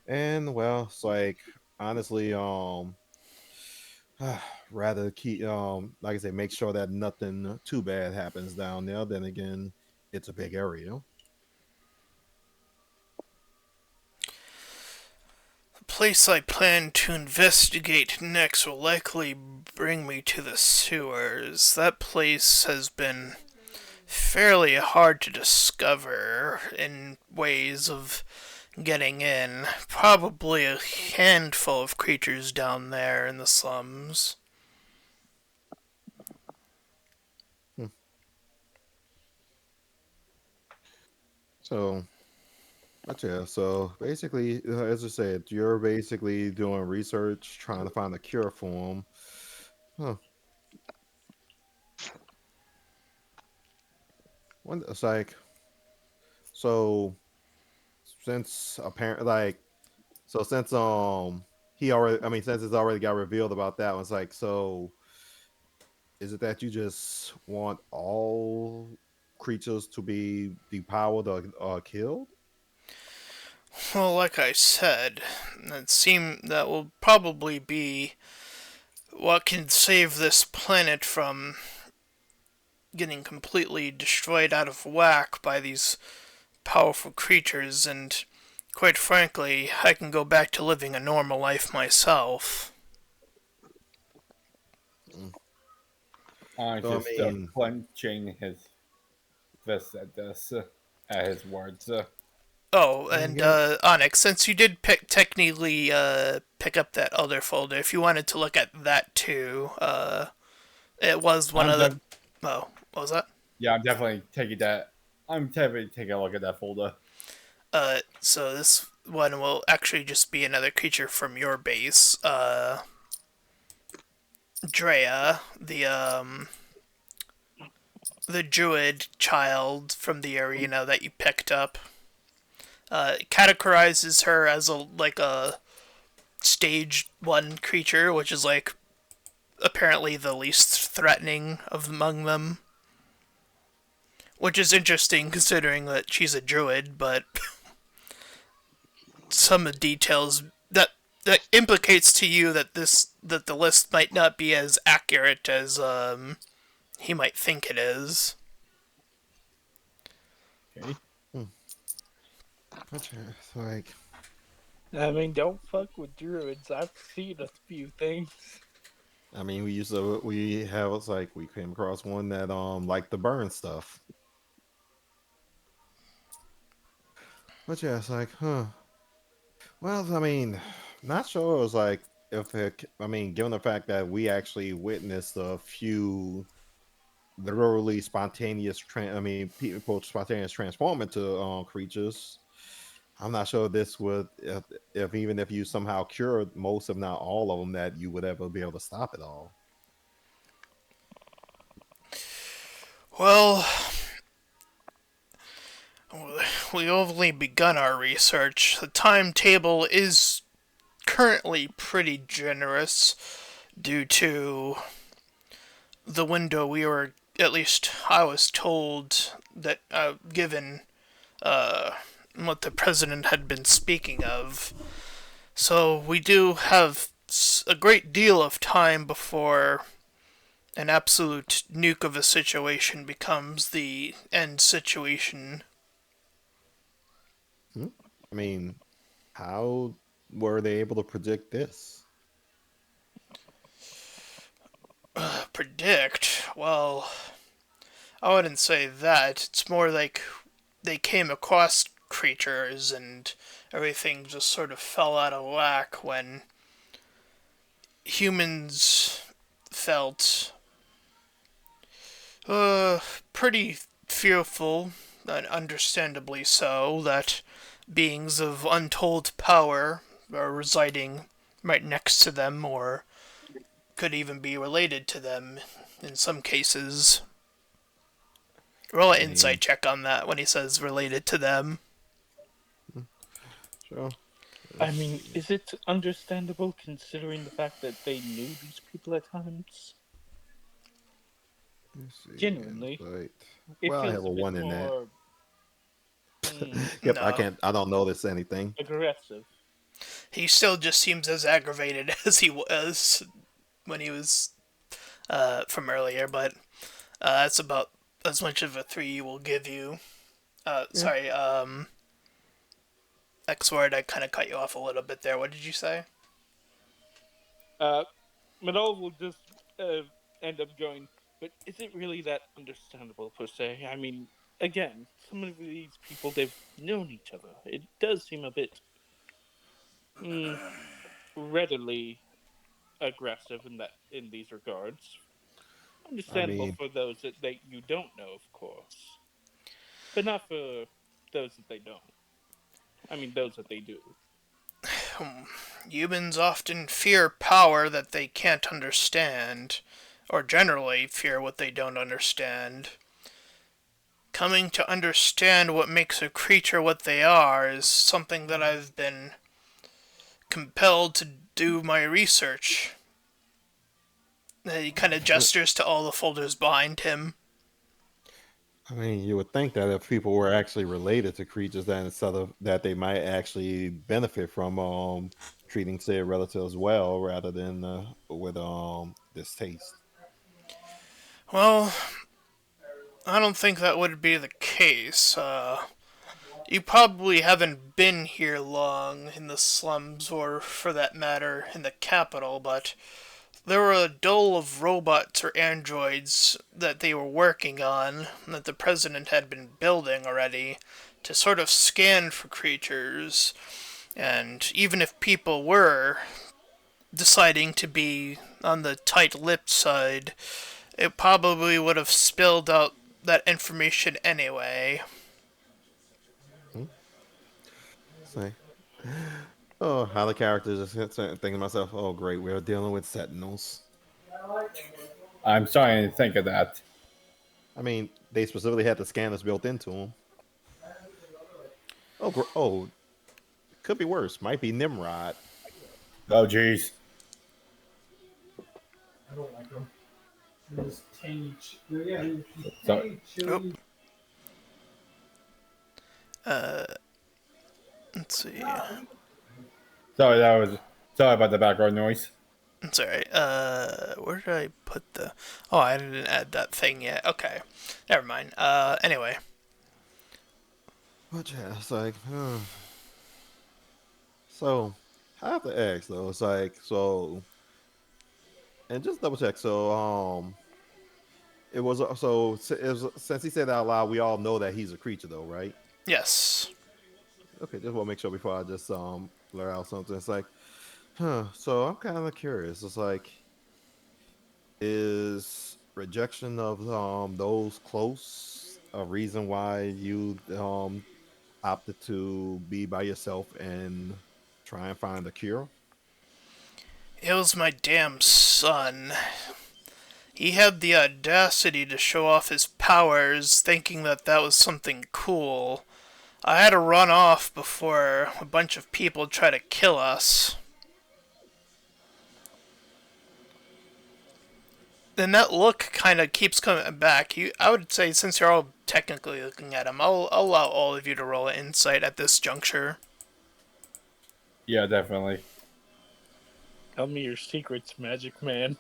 And well, it's like honestly, rather keep like I say, make sure that nothing too bad happens down there. Then again, it's a big area. The place I plan to investigate next will likely bring me to the sewers. That place has been fairly hard to discover in ways of getting in. Probably a handful of creatures down there in the slums. Hmm. So, but yeah, so basically, as I said, you're basically doing research, trying to find a cure for him. Huh. It's like, so since apparently, like, so since he already, I mean, since it's already got revealed about that one, it's like, so is it that you just want all creatures to be depowered or killed? Well, like I said, that will probably be what can save this planet from getting completely destroyed out of whack by these powerful creatures, and quite frankly, I can go back to living a normal life myself. Mm. So I Just mean, clenching his fist at this, at his words. Oh, I and guess, Onyx, since you did technically pick up that other folder, if you wanted to look at that too, it was one I'm of the. def- Oh, what was that? yeah, I'm definitely taking that. I'm definitely taking a look at that folder. So this one will actually just be another creature from your base. Drea, the druid child from the arena that you picked up. Categorizes her as a stage 1 creature, which is like apparently the least threatening of among them. Which is interesting considering that she's a druid, but some of the details that implicates to you that the list might not be as accurate as he might think it is. Okay. It's like, I mean, don't fuck with druids. I've seen a few things. I mean, we have it's like we came across one that liked the burn stuff. But yeah, it's like, huh. Well, I mean, not sure. It was like if it. I mean, given the fact that we actually witnessed a few literally spontaneous. I mean, people spontaneous transform into creatures. I'm not sure this would, if even if you somehow cured most, if not all of them, that you would ever be able to stop it all. Well, we've only begun our research. The timetable is currently pretty generous due to the window we were, at least I was told, that given what the president had been speaking of. So we do have a great deal of time before an absolute nuke of a situation becomes the end situation. I mean, how were they able to predict this? Predict? Well, I wouldn't say that. It's more like they came across creatures and everything just sort of fell out of whack when humans felt pretty fearful, and understandably so, that beings of untold power are residing right next to them or could even be related to them in some cases. Roll an insight check on that when he says related to them. Sure. I mean, is it understandable considering the fact that they knew these people at times? Genuinely. Well, I have a bit 1 in that. more, Yep, No. I don't notice anything. aggressive. He still just seems as aggravated as he was when he was from earlier, but that's about as much of a 3 will give you. Sorry, Exwardd, I kind of cut you off a little bit there. What did you say? Mhe'dhal will just end up going, but is it really that understandable per se? I mean, again, some of these people, they've known each other. It does seem a bit readily aggressive in these regards. I Understandable mean, for those that you don't know, of course, but not for those that they don't. I mean, those that they do. Humans often fear power that they can't understand, or generally fear what they don't understand. Coming to understand what makes a creature what they are is something that I've been compelled to do my research. He kind of gestures to all the folders behind him. I mean, you would think that if people were actually related to creatures, that instead of that, they might actually benefit from treating said relatives well, rather than with distaste. Well, I don't think that would be the case. You probably haven't been here long in the slums, or for that matter, in the capital, but there were a dole of robots or androids that they were working on, that the president had been building already, to sort of scan for creatures. And even if people were deciding to be on the tight-lipped side, it probably would have spilled out that information anyway. Say, oh, how the characters just thinking to myself, oh, great, we're dealing with sentinels. I'm starting to think of that. I mean, they specifically had the scanners built into them. Oh, could be worse. Might be Nimrod. Oh, jeez. I don't like them. They're just tangy. Yeah, So- tangy chili. Let's see. Sorry about the background noise. It's alright. Where did I put the... Oh, I didn't add that thing yet. Okay. Never mind. Anyway. But yeah, it's like, so I have to ask though. It's like, so, and just double check. So, it was since he said that out loud, we all know that he's a creature, though, right? Yes. Okay, just want to make sure before I just blur out something. It's like, so I'm kind of curious. It's like, is rejection of those close a reason why you opted to be by yourself and try and find a cure? It was my damn son. He had the audacity to show off his powers, thinking that that was something cool. I had to run off before a bunch of people tried to kill us. And that look kind of keeps coming back. I would say, since you're all technically looking at him, I'll allow all of you to roll an insight at this juncture. Yeah, definitely. Tell me your secrets, Magic Man.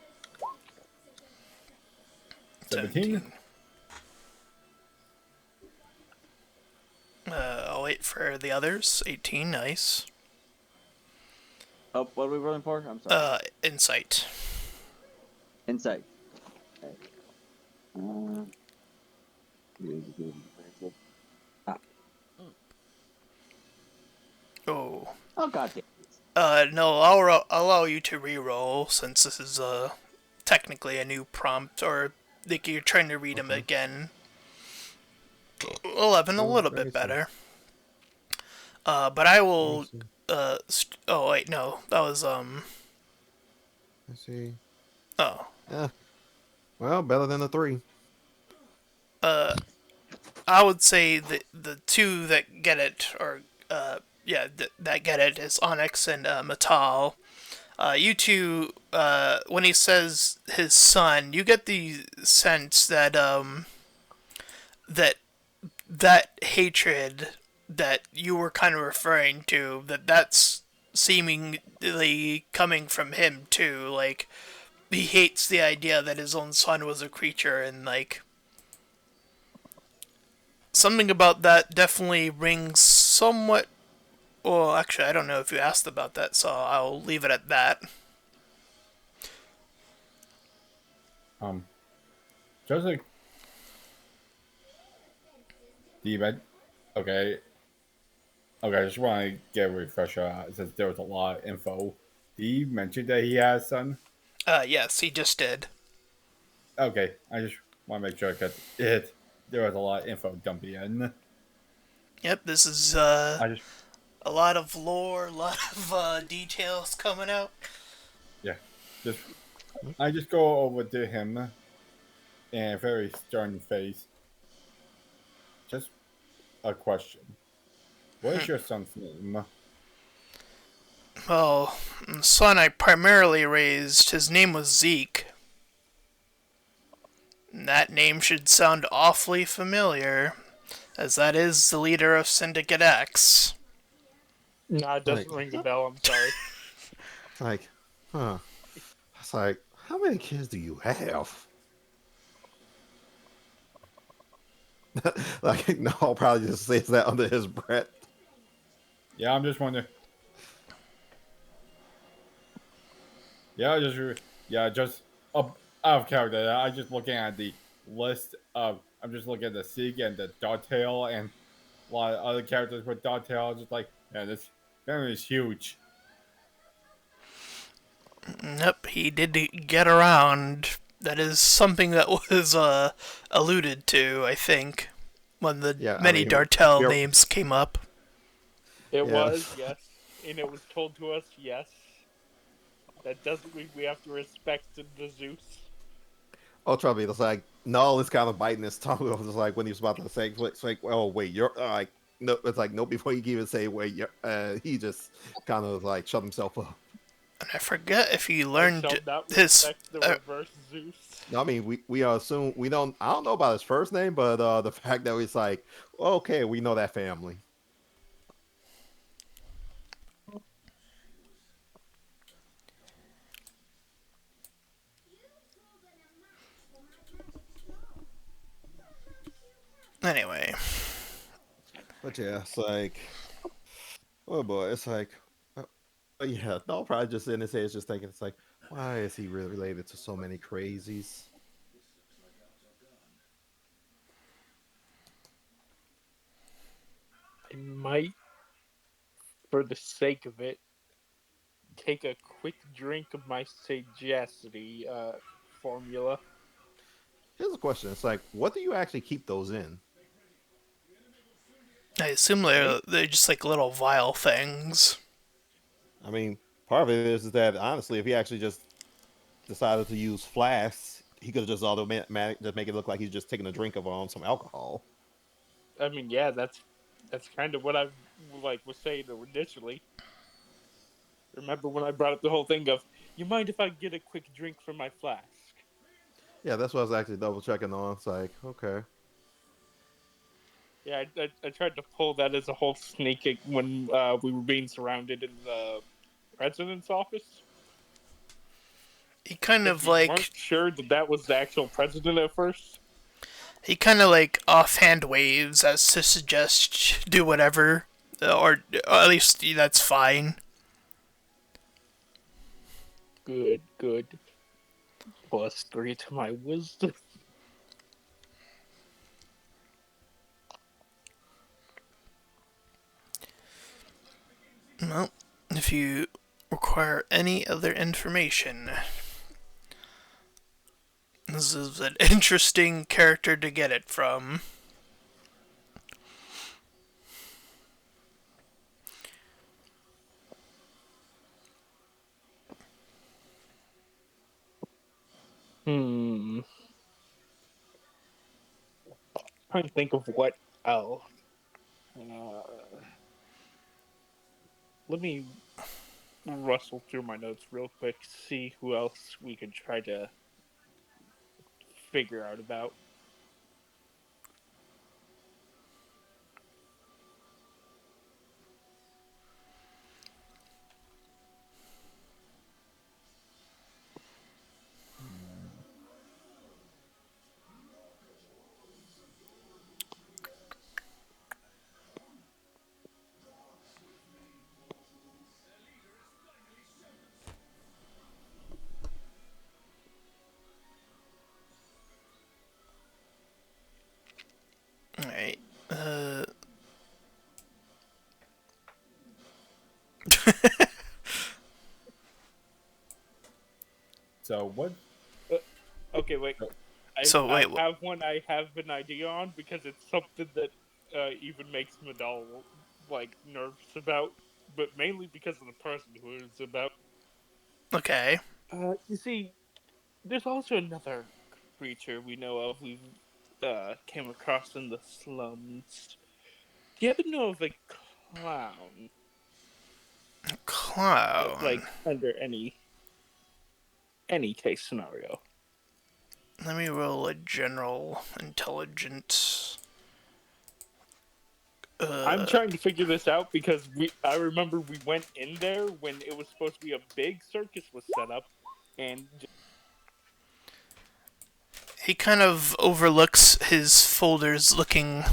17. I'll wait for the others. 18, nice. Oh, what are we rolling for? I'm sorry. Insight. Insight. Ah. Oh. Oh, goddamn. No, I'll allow you to re-roll, since this is technically a new prompt, or like you're trying to read them again. 11, a little bit better. But I will. Oh wait, no, that was Let's see. Oh. Yeah. Well, better than the 3. I would say the two that get it, or that get it is Onyx and Mhe'dhal. You two, when he says his son, you get the sense that that hatred that you were kind of referring to, that's seemingly coming from him too. Like, he hates the idea that his own son was a creature, and like, something about that definitely rings somewhat. Well, actually, I don't know if you asked about that, so I'll leave it at that. Just like the event. Okay. I just want to get a refresher since there was a lot of info. He mentioned that he has a son. Yes, he just did. Okay, I just want to make sure because there was a lot of info dumping in. Yep, this is I just a lot of lore, a lot of details coming out. Yeah, I just go over to him in a very stern face. Just a question. What is your son's name? Well, the son I primarily raised, his name was Zeke. And that name should sound awfully familiar, as that is the leader of Syndicate X. Nah, it doesn't ring the bell, I'm sorry. It's like, It's like, how many kids do you have? Like, no, I'll probably just says that under his breath. Yeah, I'm just wondering. Just up out of character. I just looking at the list of. I'm just looking at the Sig and the Dogtail and a lot of other characters with Dogtail. Just like, yeah, this family is huge. Yep, he did get around. That is something that was alluded to, I think, when the many Dartel names came up. It was, yes. And it was told to us, yes. That doesn't mean we have to respect the Zeus. Oh, trust me, it's like, Null is kind of biting his tongue. It was like when he was about to say, it's like, oh, wait, you're like, no, it's like, no, before he can even say, wait, he just kind of like shut himself up. I forget if you I learned shall not his. respect the reverse Zeus. I mean, we assume we don't. I don't know about his first name, but the fact that it's like, okay, we know that family. Anyway, But yeah, it's like, oh boy, it's like, yeah, no, probably just in his head, just thinking, it's like, why is he really related to so many crazies? I might, for the sake of it, take a quick drink of my sagacity formula. Here's a question: it's like, what do you actually keep those in? I assume they're just like little vial things. I mean, part of it is that honestly, if he actually just decided to use flasks, he could have just automatic just make it look like he's just taking a drink of some alcohol. I mean, yeah, that's kind of what I was saying initially. Remember when I brought up the whole thing of, you mind if I get a quick drink from my flask? Yeah, that's what I was actually double checking on. It's like, okay. Yeah, I tried to pull that as a whole sneak when we were being surrounded in the president's office. He kind If of we weren't like sure that was the actual president at first. he kind of like offhand waves as to suggest do whatever, or at least that's fine. Good. +3 to my wisdom. Well, if you require any other information, this is an interesting character to get it from. Trying to think of what else. Let me rustle through my notes real quick, see who else we could try to figure out about. Alright. So what? Okay, wait. So, I have one I have an idea on because it's something that even makes Mhe'dhal nervous about, but mainly because of the person who it's about. okay. You see, there's also another creature we know of. We came across in the slums. Do you ever know of a clown? Clown. Under any case scenario. Let me roll a general intelligence. I'm trying to figure this out because I remember we went in there when it was supposed to be a big circus was set up, and He kind of overlooks his folders looking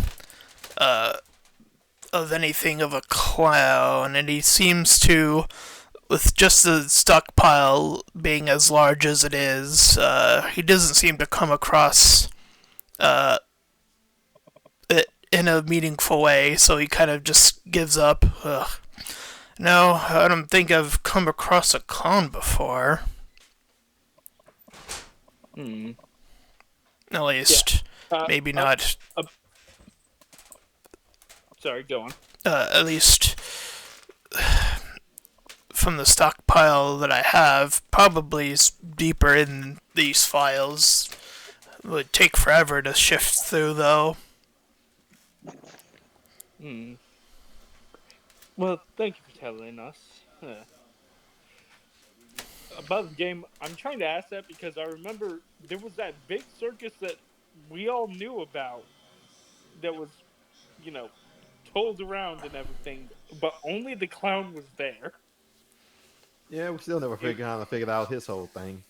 of anything of a clown, and he seems to, with just the stockpile being as large as it is, he doesn't seem to come across it in a meaningful way, so he kind of just gives up. Ugh. No, I don't think I've come across a clown before. At least, maybe not. Sorry, go on. At least from the stockpile that I have, probably is deeper in these files. It would take forever to shift through, though. Well, thank you for telling us. about the game, I'm trying to ask that because I remember there was that big circus that we all knew about that was, you know, told around and everything, but only the clown was there. Yeah, we still never It- figured out his whole thing.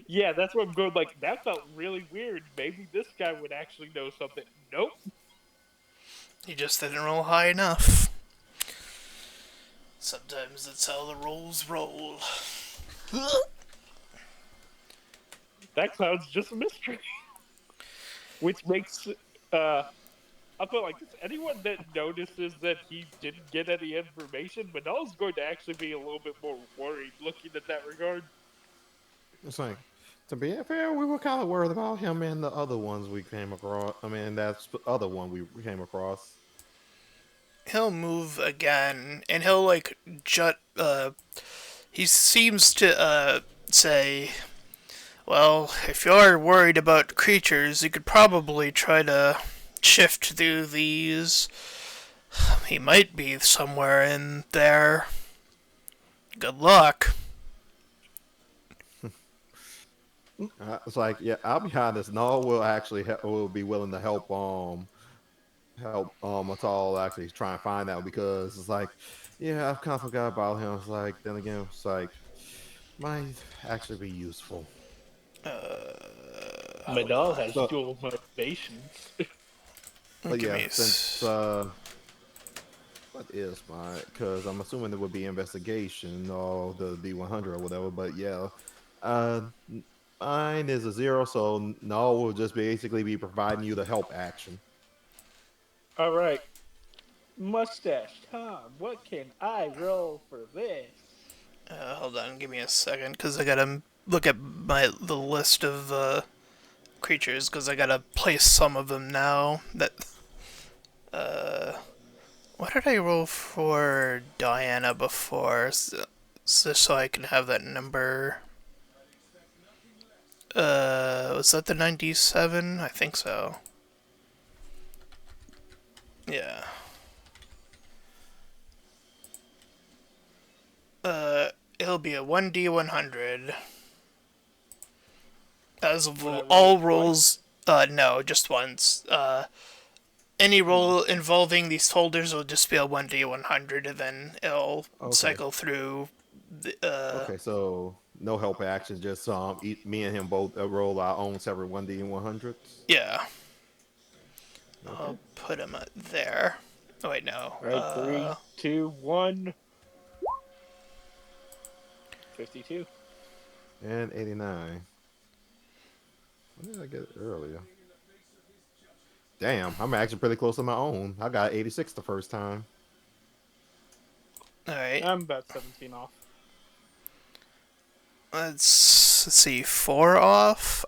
yeah, that's what I'm going. Like that felt really weird. Maybe this guy would actually know something. Nope. He just didn't roll high enough. Sometimes that's how the rolls roll. That clown's just a mystery. Which makes I'll put it like this: anyone that notices that he didn't get any information, Mhe'dhal's going to actually be a little bit more worried looking at that regard. It's like, to be fair, we were kind of worried about him and the other ones we came across. I mean, that's the other one we came across. He'll move again, and he'll like he seems to say, well, if you're worried about creatures, you could probably try to shift through these. He might be somewhere in there. Good luck. It's like, yeah, I'll be honest. No, will actually will be willing to help. Mhe'dhal actually try and find out, because it's like, yeah, I've kind of forgot about him. It's like, then again, it's like, might actually be useful. Mhe'dhal has So- dual motivations. But Give yeah, me since what is my? Because I'm assuming there would be investigation or the D100 or whatever. But yeah, mine is a 0, so no, will just basically be providing you the help action. All right, Mustache Tom, what can I roll for this? Hold on, give me a second, because I gotta look at the list of creatures, because I gotta place some of them now. What did I roll for Diana before? So I can have that number. Was that the 97? I think so. Yeah. It'll be a 1D100. As of all rolls, no, just once. Any roll involving these folders will just be a 1D100, and then it'll cycle through. Okay, so no help action, just me and him both roll our own separate 1D and 100s. Yeah. Okay. I'll put him there. Oh wait, no. All right, 3, 2, 1. 52. And 89. When did I get it earlier? Damn, I'm actually pretty close to my own. I got 86 the first time. All right. I'm about 17 off. Let's see, 4 off.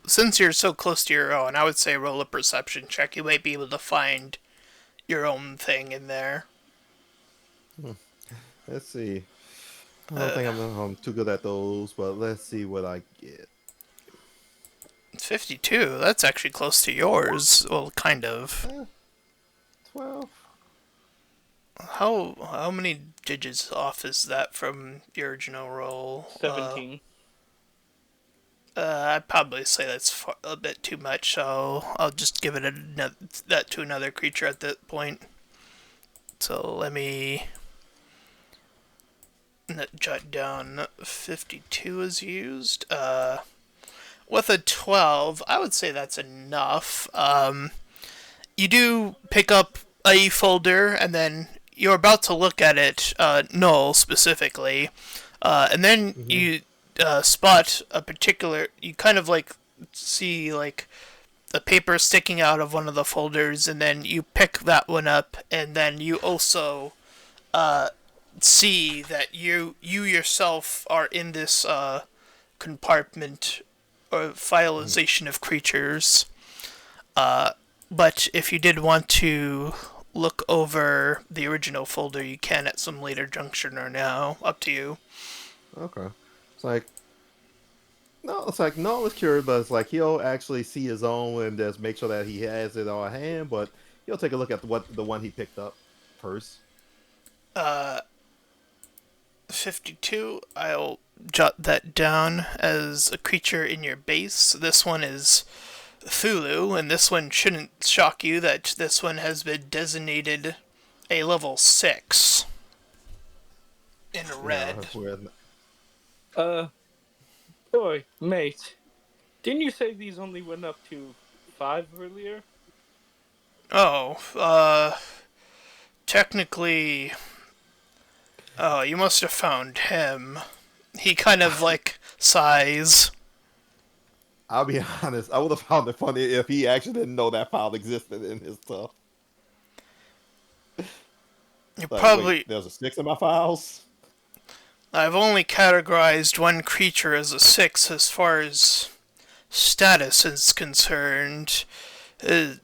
Since you're so close to your own, I would say roll a perception check. You might be able to find your own thing in there. Let's see. I don't think I'm too good at those, but let's see what I get. 52. That's actually close to yours. Well, kind of. 12. How many digits off is that from your original roll? 17. I'd probably say that's a bit too much, so I'll just give it that to another creature at that point. So let me jot down 52 is used. With a 12, I would say that's enough. You do pick up a folder, and then you're about to look at it, null specifically, and then you spot a particular. You kind of like see like a paper sticking out of one of the folders, and then you pick that one up, and then you also see that you yourself are in this compartment or filization of creatures. But if you did want to look over the original folder, you can at some later junction or now. Up to you. Okay. It's like, no, it's curious, but it's like he'll actually see his own and just make sure that he has it on hand, but he'll take a look at the one he picked up first. 52. I'll jot that down as a creature in your base. This one is Thulu, and this one shouldn't shock you that this one has been designated a level 6 in red. Boy, mate, didn't you say these only went up to 5 earlier? Oh, technically, oh, you must have found him. He kind of like sighs. I'll be honest. I would have found it funny if he actually didn't know that file existed in his stuff. You Like, probably. wait, there's a 6 in my files. I've only categorized one creature as a 6 as far as status is concerned. His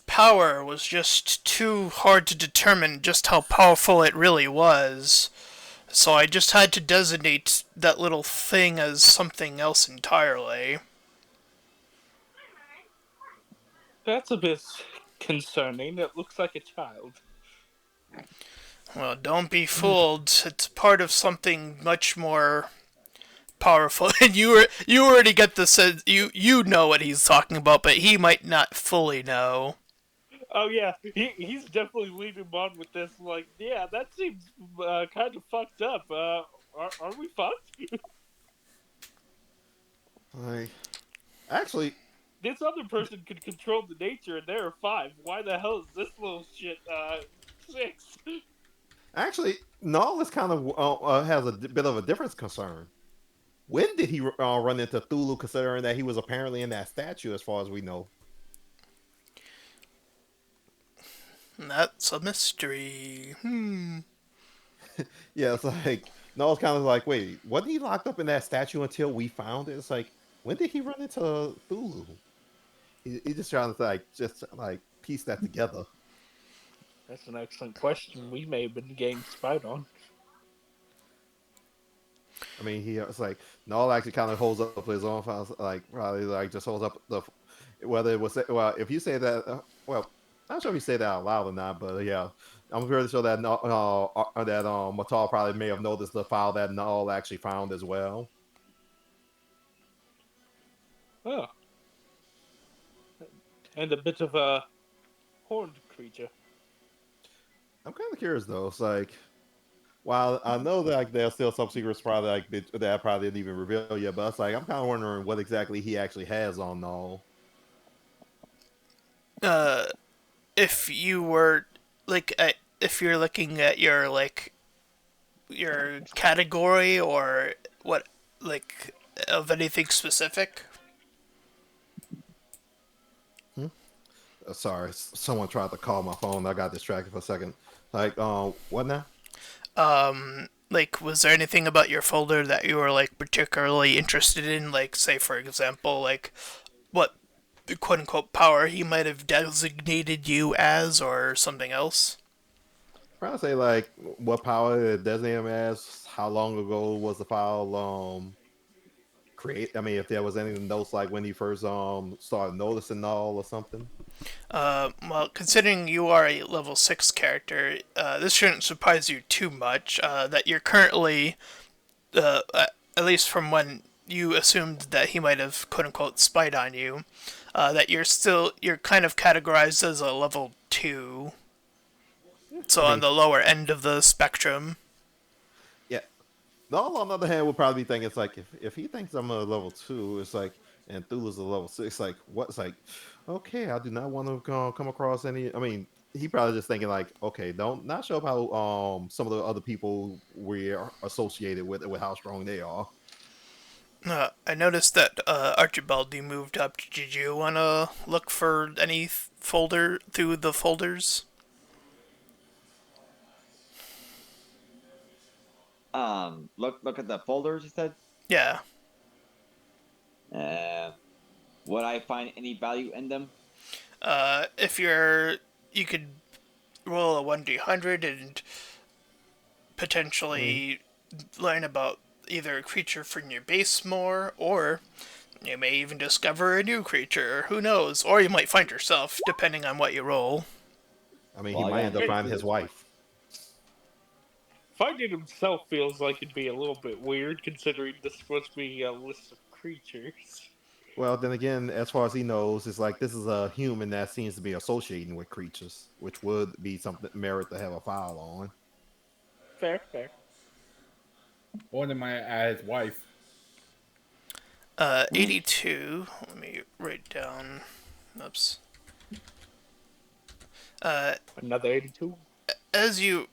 power was just too hard to determine just how powerful it really was. So I just had to designate that little thing as something else entirely. That's a bit concerning. It looks like a child. Well, don't be fooled. It's part of something much more powerful. And you already get the sense you know what he's talking about, but he might not fully know. Oh yeah, he's definitely leading on with this. Like, yeah, that seems kind of fucked up. Are we fucked? Like, actually, This other person could control the nature, and there are 5. Why the hell is this little shit 6? Null is kind of has a bit of a different concern. When did he run into Thulu, considering that he was apparently in that statue, as far as we know? That's a mystery. Yeah, it's like, Null's kind of like, wait, wasn't he locked up in that statue until we found it? It's like, when did he run into Thulu? He's just trying to piece that together. That's an excellent question. We may have been getting spied on. I mean, it's like Null actually kind of holds up his own files, like probably like just holds up the whether it was if you say that I'm not sure if you say that out loud or not, but yeah, I'm pretty sure that Mhe'dhal probably may have noticed the file that Null actually found as well. Oh, and a bit of a horned creature. I'm kind of curious though. It's like, while I know that like there's still some secrets probably that I probably didn't even reveal yet, but it's like I'm kind of wondering what exactly he actually has on Null. If you were if you're looking at your category or what of anything specific. Sorry, someone tried to call my phone. I got distracted for a second. Like, what now? Was there anything about your folder that you were particularly interested in? Like, say for example, what quote unquote power he might have designated you as, or something else? I'm trying to say like what power it designated him as. How long ago was the file create? I mean, if there was any notes like when he first started noticing Null or something. Well, considering you are a level 6 character, this shouldn't surprise you too much, that you're currently, at least from when you assumed that he might have quote-unquote spied on you, that you're kind of categorized as a level 2. So on the lower end of the spectrum. Yeah. Null, on the other hand, would probably think it's like, if he thinks I'm a level 2, it's like, and Thulu's a level 6, like, what's like, okay, I do not want to come across any. I mean, he probably just thinking like, okay, not show up how some of the other people we're associated with how strong they are. I noticed that Archibald, you moved up. Did you want to look for any folder through the folders? Look at the folders. You said. Yeah. Would I find any value in them? If you could roll a 1d100 and potentially learn about either a creature from your base more, or you may even discover a new creature. Who knows? Or you might find yourself, depending on what you roll. I mean, he might end up finding his wife. finding himself feels like it'd be a little bit weird, considering this is supposed to be a list of creatures. Well, then again, as far as he knows, it's like this is a human that seems to be associating with creatures, which would be something merit to have a file on. Fair, fair. Or they might add his wife. 82. Let me write down. Oops. Another 82. As you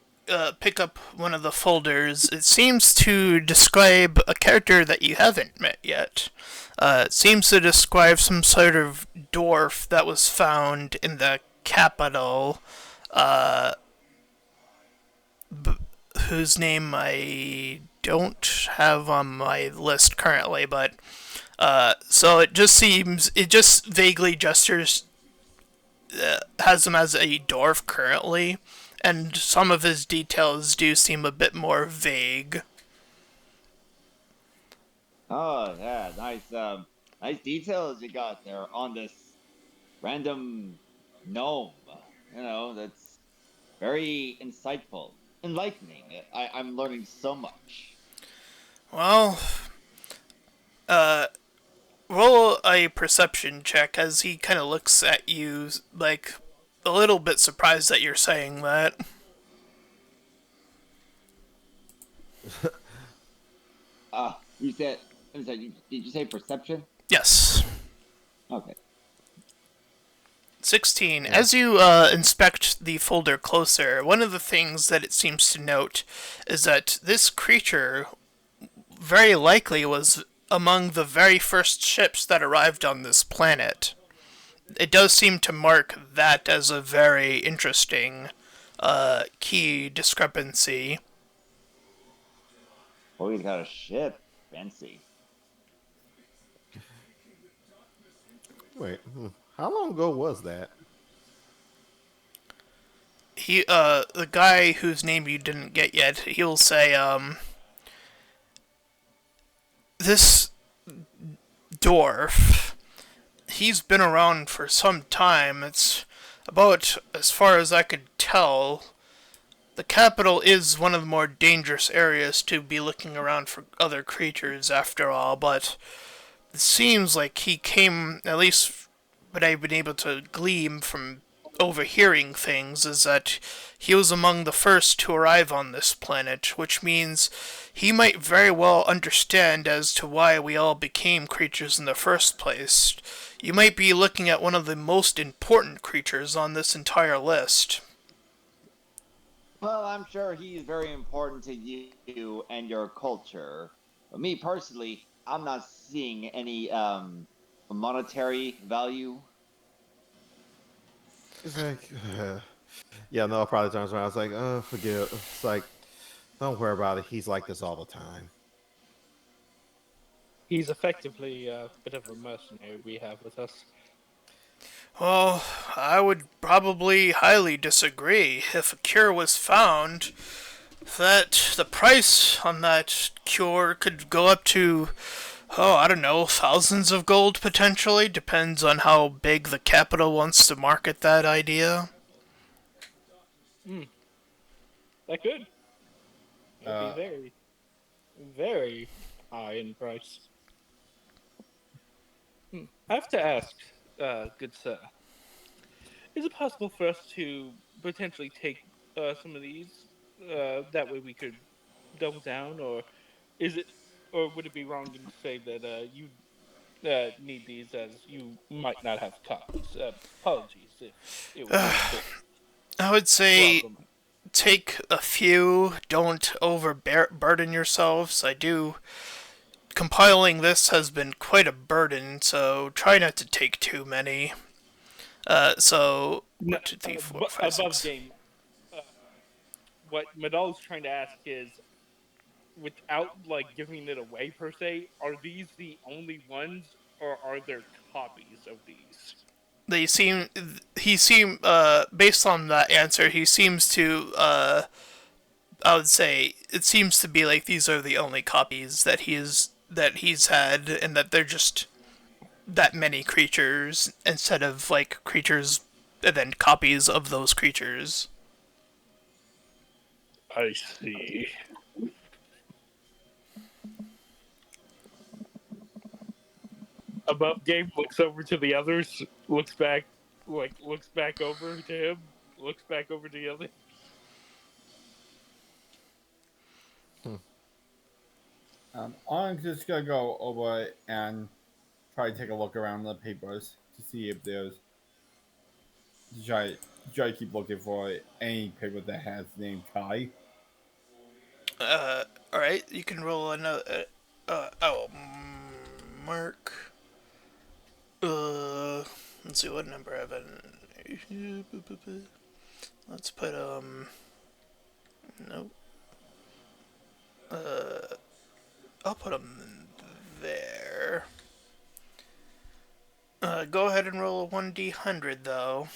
pick up one of the folders, it seems to describe a character that you haven't met yet. It seems to describe some sort of dwarf that was found in the capital, whose name I don't have on my list currently, but so it just vaguely gestures, has him as a dwarf currently, and some of his details do seem a bit more vague. Oh yeah, nice details you got there on this random gnome. That's very insightful, enlightening. I'm learning so much. Well, roll a perception check as he kind of looks at you, like, a little bit surprised that you're saying that. You said, I'm sorry, did you say perception? Yes. Okay. 16. As you inspect the folder closer, one of the things that it seems to note is that this creature very likely was among the very first ships that arrived on this planet. It does seem to mark that as a very interesting key discrepancy. Oh, he's got a ship. Fancy. Wait, how long ago was that? The guy whose name you didn't get yet, he'll say, this dwarf, he's been around for some time. It's about, as far as I could tell, the capital is one of the more dangerous areas to be looking around for other creatures after all, but it seems like he came, at least what I've been able to glean from overhearing things, is that he was among the first to arrive on this planet, which means he might very well understand as to why we all became creatures in the first place. You might be looking at one of the most important creatures on this entire list. Well, I'm sure he's very important to you and your culture. But me personally, I'm not seeing any monetary value. It's like, yeah, no, probably turns around. It's like, forget it. It's like, don't worry about it. He's like this all the time. He's effectively a bit of a mercenary we have with us. Well, I would probably highly disagree. If a cure was found, that the price on that cure could go up to, I don't know, thousands of gold potentially. Depends on how big the capital wants to market that idea. That could. It'd be very, very high in price. I have to ask, good sir, is it possible for us to potentially take some of these? That way we could double down, or would it be wrong to say that you need these as you might not have copies? Apologies if it was I would say problem. take a few. Don't overburden yourselves. Compiling this has been quite a burden, so try not to take too many. So, 1, 2, 3, 4, 5, 6. Above game. What Mhe'dhal's trying to ask is, without giving it away per se, are these the only ones, or are there copies of these? Based on that answer, he seems to, I would say, it seems to be like these are the only copies that he's had, and that they're just that many creatures, instead of, creatures, and then copies of those creatures. I see. Above game looks over to the others, looks back over to him, looks back over to the other. I'm just gonna go over and try to take a look around the papers to see if there's try to keep looking for any paper that has the name Kai. Alright, you can roll another. Mark. Let's see what number I have in. Let's put, nope. I'll put them there. Go ahead and roll a 1d100 though.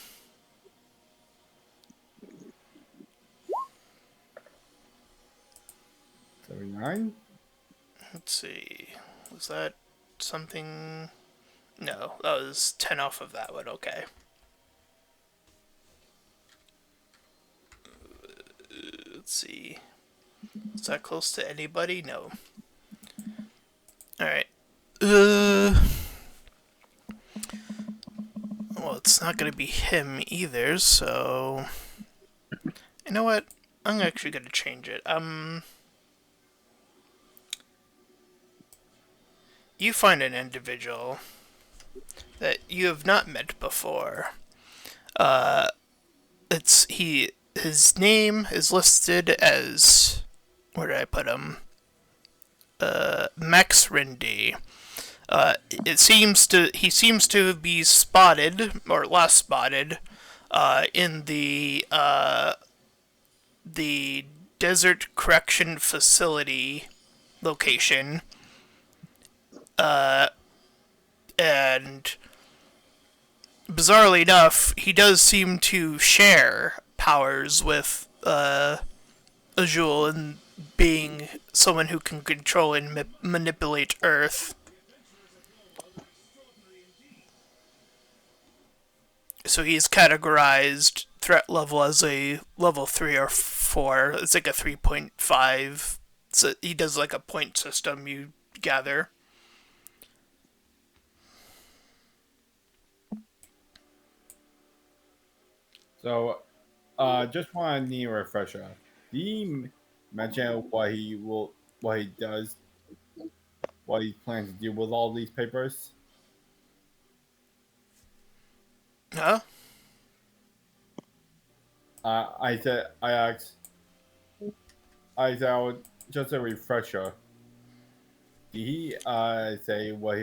$79. Let's see. Was that something? No, that was 10 off of that one. Okay. Let's see. Is that close to anybody? No. Alright. Well, it's not gonna be him either, so... You know what? I'm actually gonna change it. You find an individual that you have not met before. His name is listed as, where did I put him? Max Rindy. He seems to be spotted, or last spotted, in the Desert Correction Facility location. And bizarrely enough, he does seem to share powers with Azul in being someone who can control and manipulate Earth. So he's categorized threat level as a level 3 or 4. It's like a 3.5. So he does like a point system, you gather. So, just want to need a refresher. Did he mention what he does, what he plans to do with all these papers? Huh? I said, just a refresher. Did he say what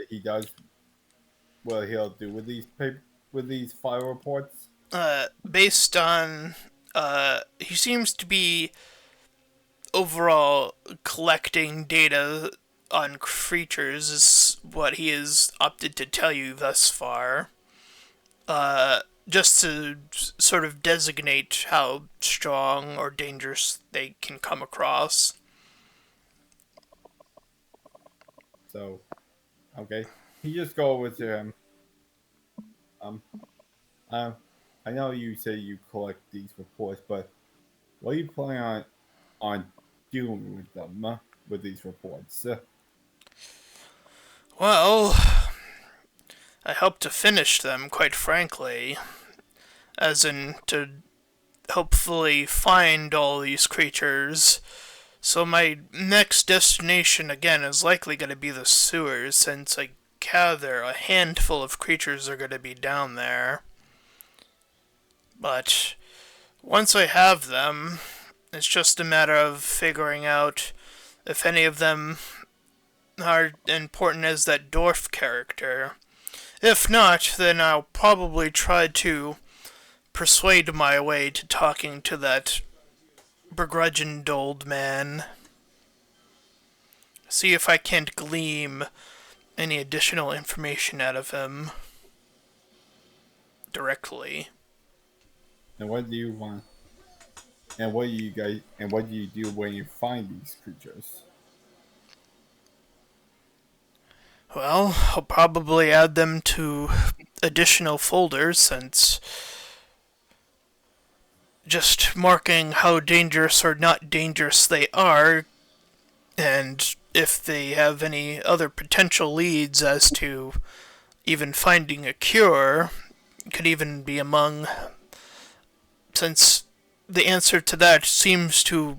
he does, what he'll do with these file reports? Based on, he seems to be overall collecting data on creatures is what he has opted to tell you thus far. Just to sort of designate how strong or dangerous they can come across. So, okay, he just go over to him. I know you say you collect these reports, but what are you planning on doing with them, with these reports? Well, I hope to finish them, quite frankly. As in, to hopefully find all these creatures. So my next destination, again, is likely going to be the sewers, since I gather a handful of creatures are going to be down there. But once I have them, it's just a matter of figuring out if any of them are important as that dwarf character. If not, then I'll probably try to persuade my way to talking to that begrudged old man. See if I can't glean any additional information out of him directly. And what do you want? And what do you do when you find these creatures? Well, I'll probably add them to additional folders, since just marking how dangerous or not dangerous they are, and if they have any other potential leads as to even finding a cure, could even be among, since the answer to that seems to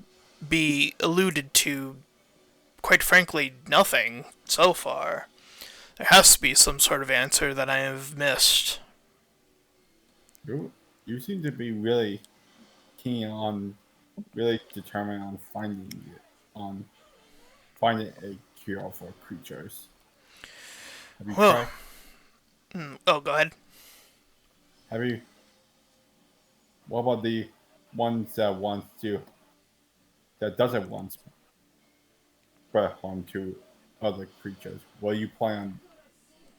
be alluded to, quite frankly, nothing so far. There has to be some sort of answer that I have missed. You seem to be really keen on, really determined on finding a cure for creatures. Have you Well, tried? oh, go ahead. Have you? What about the ones that doesn't want spread harm to other creatures? Well, you plan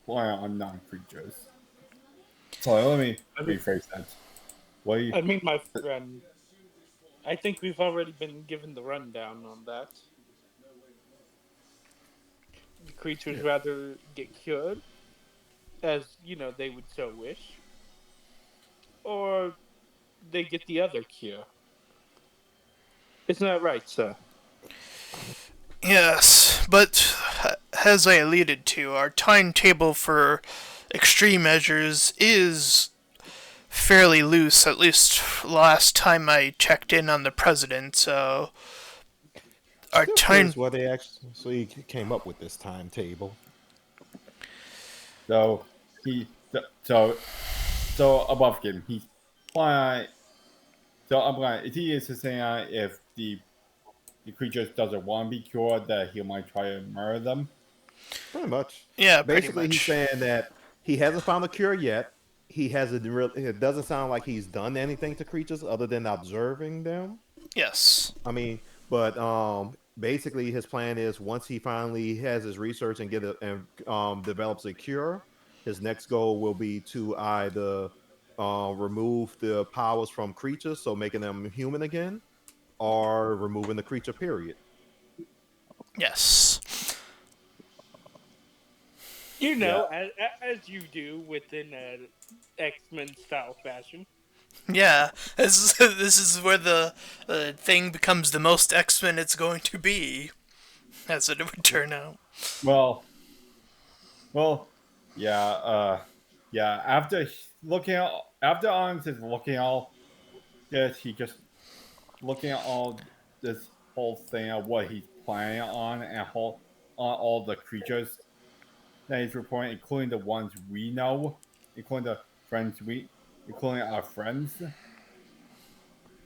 on non-creatures. So let me rephrase that. What do you? I mean, my friend, I think we've already been given the rundown on that. The creatures rather get cured, as, they would so wish, or they get the other cure. Isn't that right, sir? Yes, but as I alluded to, our timetable for extreme measures is fairly loose, at least last time I checked in on the president, so our time... Here's why they actually came up with this timetable. So above him, he's fine. So I'm going. Is he saying if the creature doesn't want to be cured, that he might try to murder them? Pretty much. Yeah, Basically, pretty much. he's saying that he hasn't found a cure yet. He hasn't. It doesn't sound like he's done anything to creatures other than observing them. Yes. I mean, but basically, his plan is once he finally has his research and develops a cure, his next goal will be to either remove the powers from creatures, so making them human again, or removing the creature. Period. Yes. As you do within an X-Men style fashion. Yeah, this is where the thing becomes the most X-Men it's going to be, as it would turn out. Well, yeah. After Onyx is looking all this, he just looking at all this whole thing of what he's planning on and on all the creatures that he's reporting, including the ones we know, including the including our friends.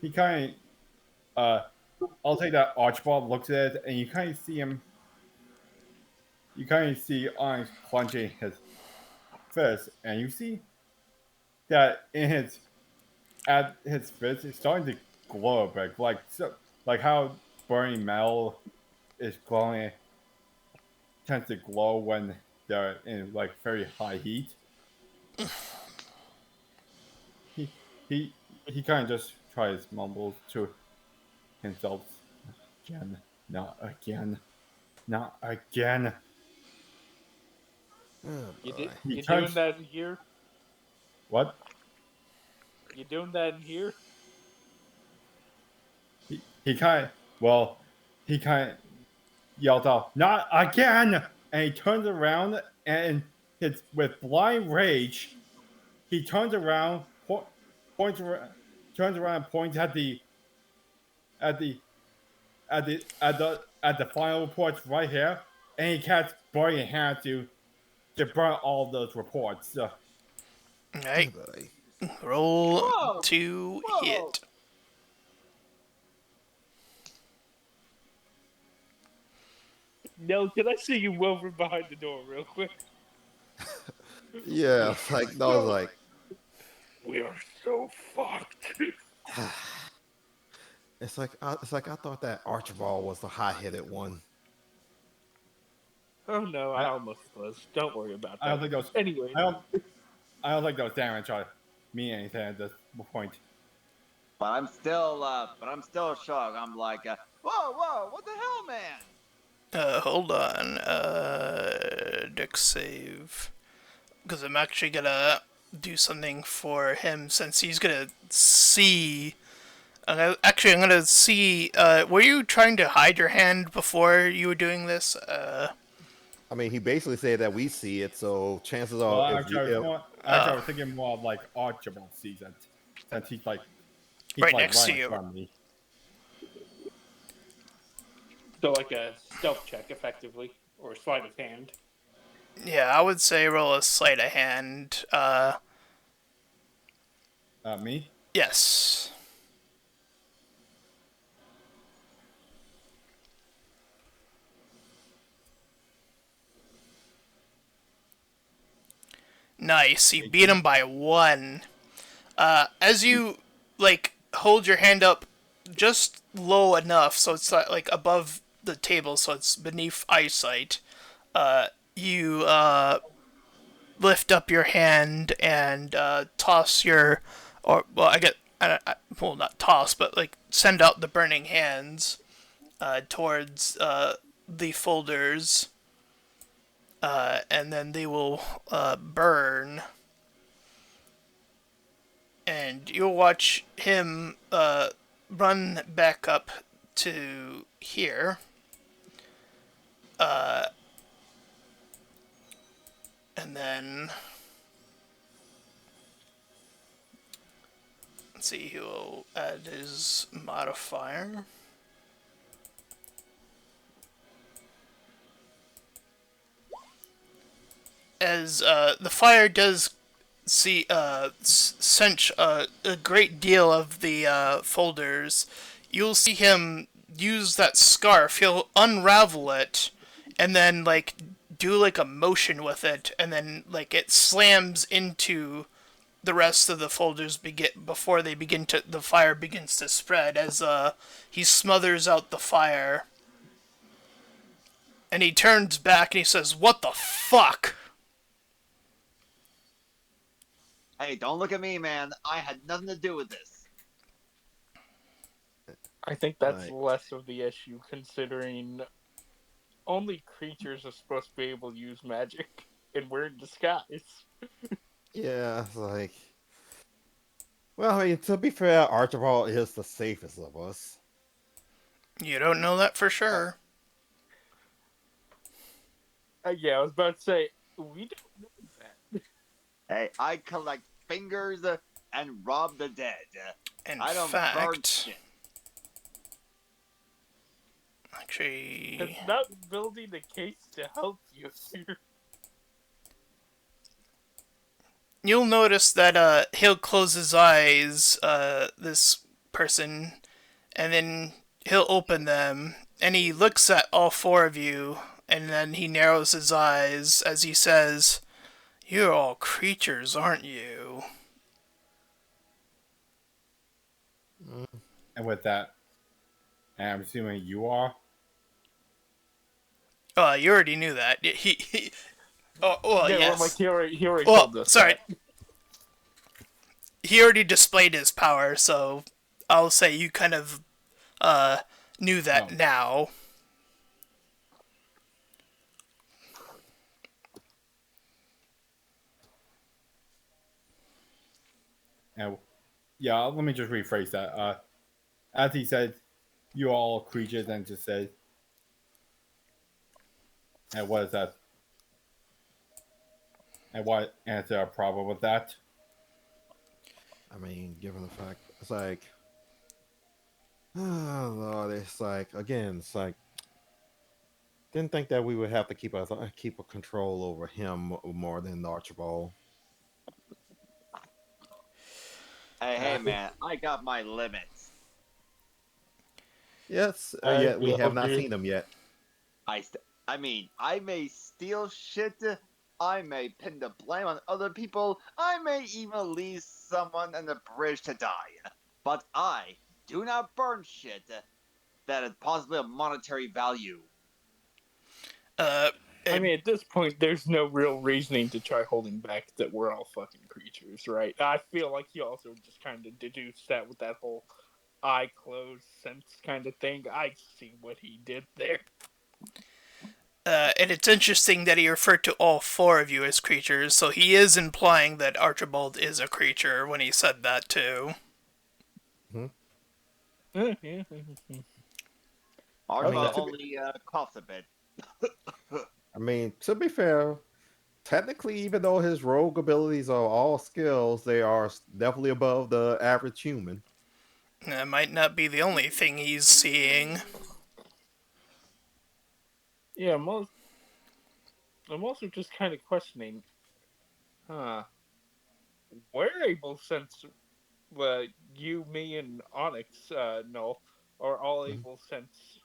He kind of, I'll say that Archibald looks at it, and you kind of see him. You kind of see Onyx clenching his fist, and you see that his fist is starting to glow a bit, like how burning metal is glowing, tends to glow when they're in very high heat. He kind of just tries to mumble to himself, again, not again, not again. You doing turns- that in here? What? You doing that in here? He kind of yelled out, "Not again!" And he turns around and with blind rage, he turns around, points at the final reports right here, and he casts burning hand to burn all those reports. Alright, roll to hit. No, can I see you over behind the door real quick? Yeah, We are so fucked. it's like I thought that Archibald was the high-headed one. Oh no, I almost was. Don't worry about that. I don't think those. Anyway, I don't think those damage mean anything at this point. But I'm still shocked. I'm like, whoa, what the hell, man? Hold on. Dex save. Because I'm actually gonna do something for him since he's gonna see I'm gonna see. Were you trying to hide your hand before you were doing this? I mean, he basically said that we see it, so chances are, Well, if you, actually, I was thinking more of like Archibald sees it, since he's right like next right to in you. front of me. So like a stealth check, effectively, or sleight of hand. Yeah, I would say roll a sleight of hand. Me? Yes. Nice. You beat him by 1. As you hold your hand up just low enough so it's not above the table, so it's beneath eyesight. You lift up your hand and toss your, or well, well, not toss, but send out the burning hands towards the folders, and then they will burn. And you'll watch him run back up to here. And then let's see, he'll add his modifier. As the fire does cinch a great deal of the folders, you'll see him use that scarf. He'll unravel it, and then do a motion with it, and then it slams into the rest of the folders before they begin to the fire begins to spread as he smothers out the fire. And he turns back and he says, "What the fuck?" Hey, don't look at me, man. I had nothing to do with this. I think that's Right. less of the issue, considering only creatures are supposed to be able to use magic, and we're in disguise. yeah, it's like, well, I mean, to be fair, Archibald is the safest of us. You don't know that for sure. Yeah, I was about to say, we don't know that. Hey, I collect fingers and rob the dead. In I don't burn fact, shit. actually, It's not building a case to help you here. you'll notice that he'll close his eyes, this person, and then he'll open them, and he looks at all 4 of you, and then he narrows his eyes as he says, "You're all creatures, aren't you?" And with that, and I'm assuming you are. You already knew that. He oh, well, Yeah, yes. well, he already Well, told us sorry. that. He already displayed his power, so I'll say you kind of knew that now. And yeah, let me just rephrase that. As he said, you all creatures, and just said, and what is that? And what answer a problem with that? I mean, given the fact, it's like, oh Lord, it's like, again, it's like, didn't think that we would have to keep a control over him more than Archibald. Hey, man, I got my limits. Yes, yet we yeah, have not okay. seen him yet. I mean, I may steal shit. I may pin the blame on other people. I may even leave someone on the bridge to die. But I do not burn shit that is possibly of monetary value. I mean, at this point, there's no real reasoning to try holding back that we're all fucking creatures, right? I feel like he also just kind of deduced that with that whole eye closed sense kind of thing. I see what he did there. And it's interesting that he referred to all 4 of you as creatures, so he is implying that Archibald is a creature when he said that too. Hmm? Archibald Okay. only coughs a bit. I mean, to be fair, technically, even though his rogue abilities are all skills, they are definitely above the average human. That might not be the only thing he's seeing. Yeah, I'm also just kind of questioning, huh? We're able, since you, me, and Onyx, no, are all Mhm. able sense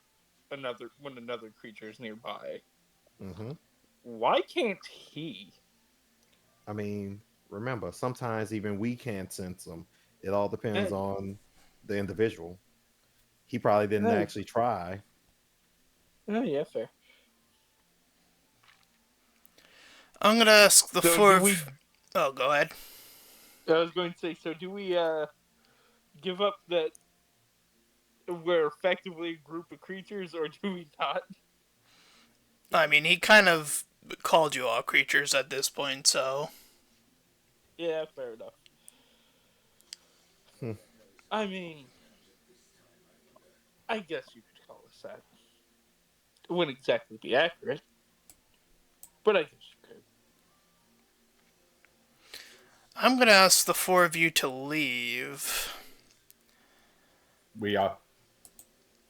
when another creature is nearby. Mhm. Why can't he? I mean, remember, sometimes even we can't sense them. It all depends Eh, on the individual. He probably didn't eh, actually try. yeah, fair. I'm gonna ask the So four do of... we? Oh, go ahead. I was going to say, so do we give up that we're effectively a group of creatures, or do we not? I mean, he kind of called you all creatures at this point, so... Yeah, fair enough. Hmm. I mean, I guess you could call us that. It wouldn't exactly be accurate, but I guess you could. I'm gonna ask the four of you to leave. We are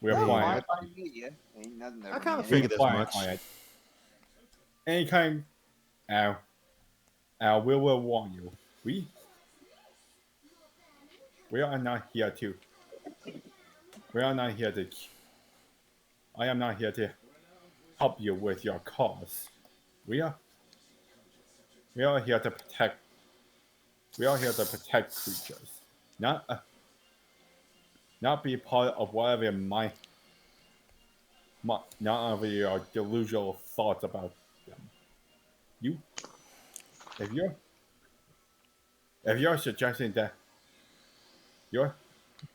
I mean, flying. Fine by me. Yeah. Ain't nothing there I for kind me of We anyway. figured as flying much. on it. Anytime, we will warn you. We are not here to. We are not here to. I am not here to help you with your cause. We are. We are here to protect. We are here to protect creatures, not not be part of whatever not of your delusional thoughts about them. You, if you're suggesting that you're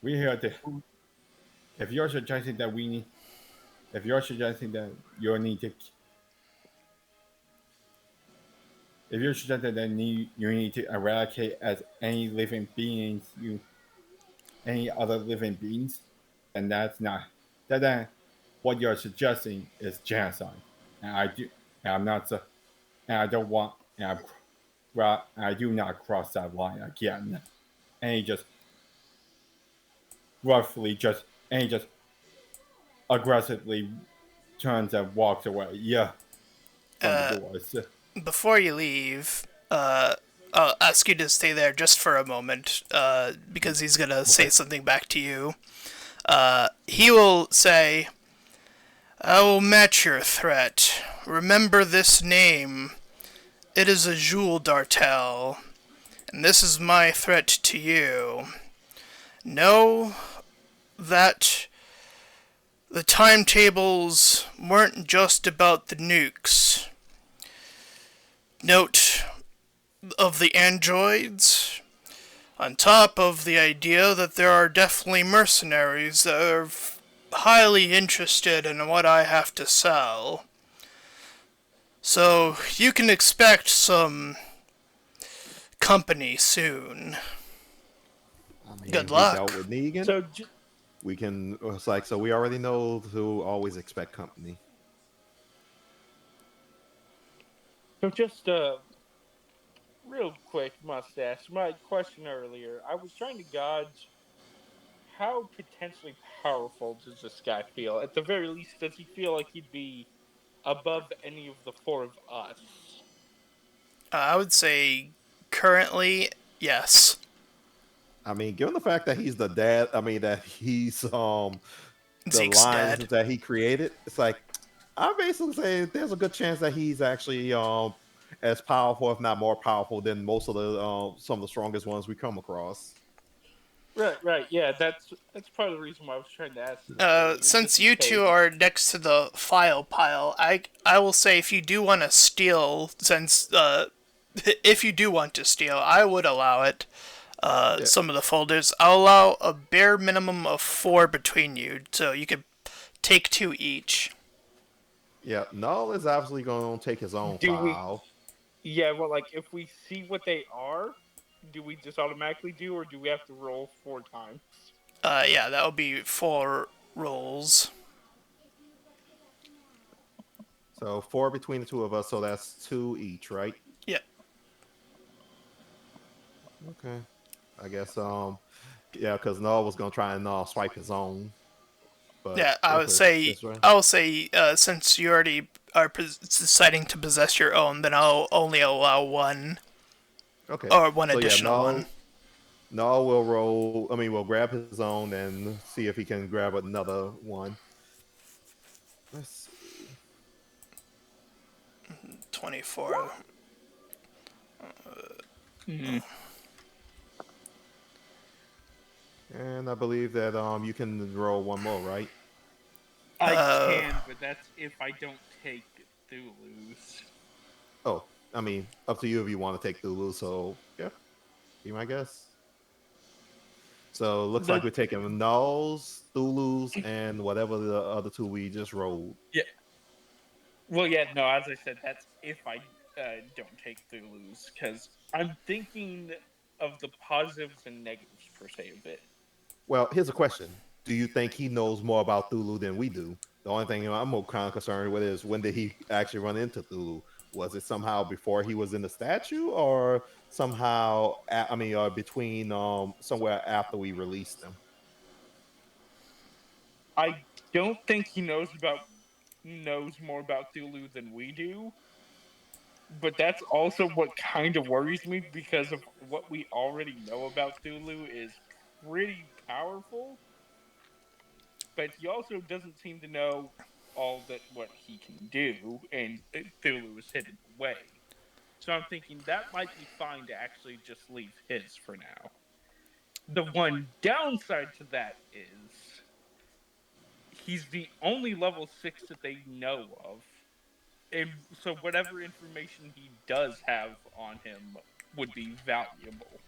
we here to if you're suggesting that we need if you're suggesting that you need to if you're suggesting that you need to eradicate as any other living beings, then that's not then what you're suggesting is genocide, and I'm not and I don't want and I do not cross that line again. And he just roughly just and he just aggressively turns and walks away. Yeah, from the Uh, doors. before you leave, I'll ask you to stay there just for a moment, because he's gonna say Okay. something back to you. He will say, I will match your threat. Remember this name. It is a Jules d'Artel, and this is my threat to you. Know that the timetables weren't just about the nukes. Note of the androids, on top of the idea that there are definitely mercenaries that are highly interested in what I have to sell. So you can expect some company soon. I mean, Good we dealt luck. with Negan. So, We can. It's like so. We already know to always expect company. just real quick, mustache. My question earlier, I was trying to gauge how potentially powerful does this guy feel? At the very least, does he feel like he'd be above any of the four of us? I would say currently, yes. I mean, given the fact that he's the dad, I mean that he's the Zeke's lines dead. that he created. It's like I basically say there's a good chance that he's actually as powerful, if not more powerful, than most of the some of the strongest ones we come across. Right. Yeah, that's part of the reason why I was trying to ask this earlier, Since just in you case. two are next to the file pile, I will say if you do want to steal, since if you do want to steal, I would allow it. Yeah, Some of the folders, I'll allow a bare minimum of 4 between you, so you could take 2 each. yeah. Null is absolutely going to take his own Do we? file. Yeah, well, like if we see what they are, do we just automatically do, or do we have to roll 4 times? Yeah, that would be 4 rolls. So 4 between the two of us, so that's 2 each, right? Yeah. Okay. I guess yeah, because Null was gonna try and swipe his own. But Yeah, I go would for it. say, That's right. since you already are deciding to possess your own, then I'll only allow one, Okay. or one So yeah, additional one. Null will roll. I mean, will grab his own and see if he can grab another one. Let's see. 24. Mm. And I believe that you can roll one more, right? I Uh, can, but that's if I don't take Thulu's. Oh, I mean, up to you if you want to take Thulu. So yeah, be my guess. So it looks like we're taking Nulls, Thulus, and whatever the other two we just rolled. Yeah. Well, yeah, no, as I said, that's if I don't take Thulu's, because I'm thinking of the positives and negatives, per se, of it. Well, here's a question: do you think he knows more about Thulu than we do? The only thing I'm more kind of concerned with is when did he actually run into Thulu? Was it somehow before he was in the statue, or somehow? Or between somewhere after we released him? I don't think he knows more about Thulu than we do, but that's also what kind of worries me because of what we already know about Thulu is pretty powerful, but he also doesn't seem to know all that what he can do, and Thulu is hidden away. So I'm thinking that might be fine to actually just leave his for now. The one downside to that is he's the only level 6 that they know of. And so whatever information he does have on him would be valuable.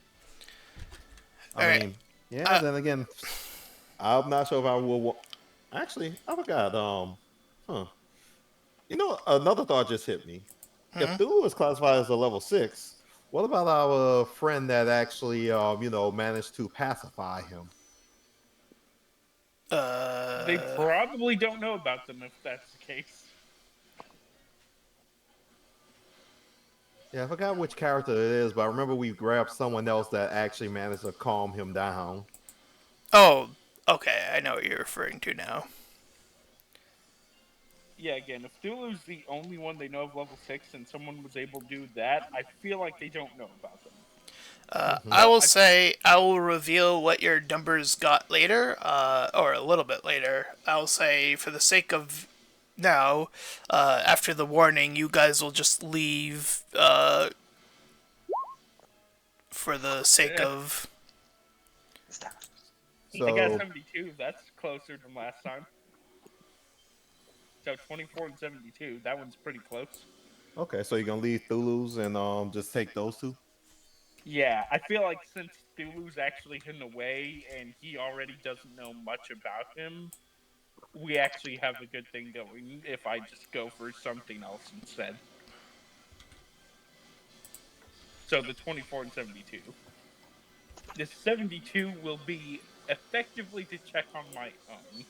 I all right. mean, yeah. Uh, Then again, I'm not sure if I will. Actually, I forgot. Huh. You know, another thought just hit me. If hmm? Thulu is classified as a level 6, what about our friend that actually, managed to pacify him? They Uh, probably don't know about them if that's the case. Yeah, I forgot which character it is, but I remember we grabbed someone else that actually managed to calm him down. oh, okay, I know what you're referring to now. Yeah, again, if Thulu's the only one they know of level 6 and someone was able to do that, I feel like they don't know about them. Hmm. I So will I say I will reveal what your numbers got later, or a little bit later. I'll say for the sake of now, after the warning, you guys will just leave for the sake of. I got So, 72. That's closer than last time. So 24 and 72. That one's pretty close. okay, so you're gonna leave Thulu's and just take those two? Yeah, I feel like since Thulu's actually hidden away and he already doesn't know much about him, we actually have a good thing going if I just go for something else instead. So the 24 and 72. The 72 will be effectively to check on my own.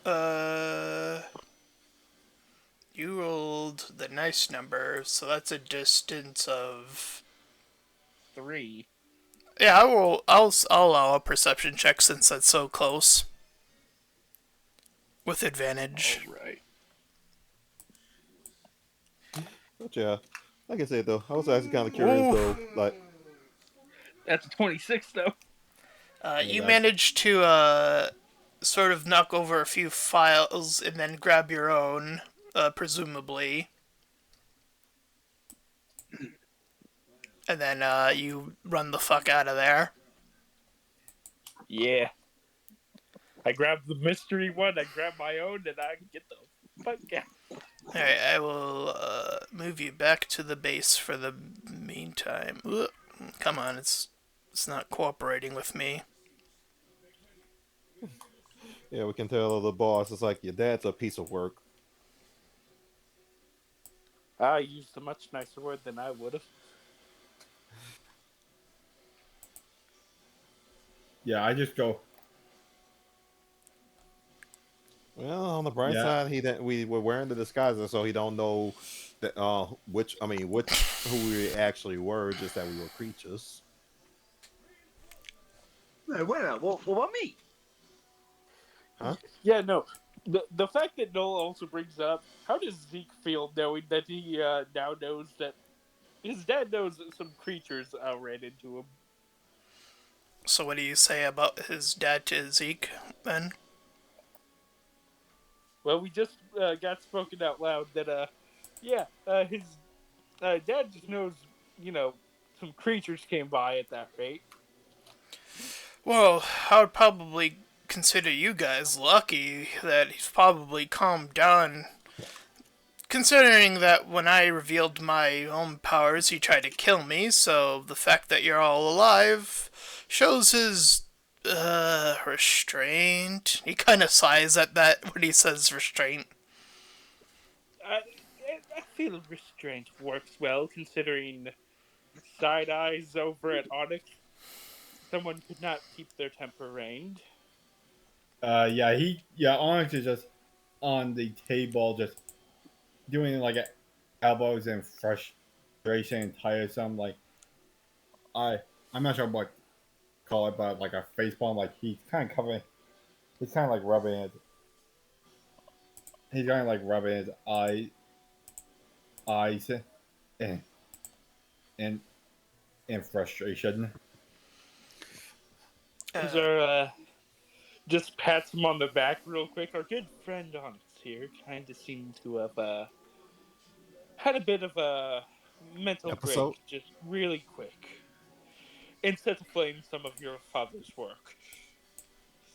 Uh, you rolled the nice number, so that's a distance of. 3. Yeah, I will. I'll allow a perception check since that's so close with advantage. Alright. But yeah, like I said though, I was actually kind of curious Ooh, though. Like, that's a 26 though. yeah, You that managed to sort of knock over a few files and then grab your own, presumably, and then you run the fuck out of there. Yeah. I grabbed the mystery one, I grabbed my own, and I get the fuck out. Alright, I will move you back to the base for the meantime. Ugh. Come on, it's not cooperating with me. yeah, we can tell the boss it's like your dad's a piece of work. I used a much nicer word than I would have. yeah, I just go. Well, on the bright Yeah. side, we were wearing the disguises, so he don't know that which who we actually were, just that we were creatures. Wait a minute. What about me? Huh? Yeah, no. The fact that Noel also brings up, how does Zeke feel knowing that he now knows that his dad knows that some creatures ran into him? So what do you say about his dad to Zeke, then? Well, we just got spoken out loud that his dad just knows, some creatures came by at that rate. Well, I would probably consider you guys lucky that he's probably calmed down. Considering that when I revealed my own powers, he tried to kill me, so the fact that you're all alive shows his, restraint. He kind of sighs at that when he says restraint. I feel restraint works well, considering side eyes over at Onyx. Someone could not keep their temper reined. Onyx is just on the table, just doing like elbows and frustration and tiresome. Like I'm not sure what to call it, but like a face palm. Like he's kind of covering. He's kind of like rubbing his. He's kind of like rubbing his eyes, and and in frustration. These are just pats him on the back real quick. Our good friend Onyx here kind of seemed to have had a bit of a mental Episode? break, just really quick, instead of playing some of your father's work.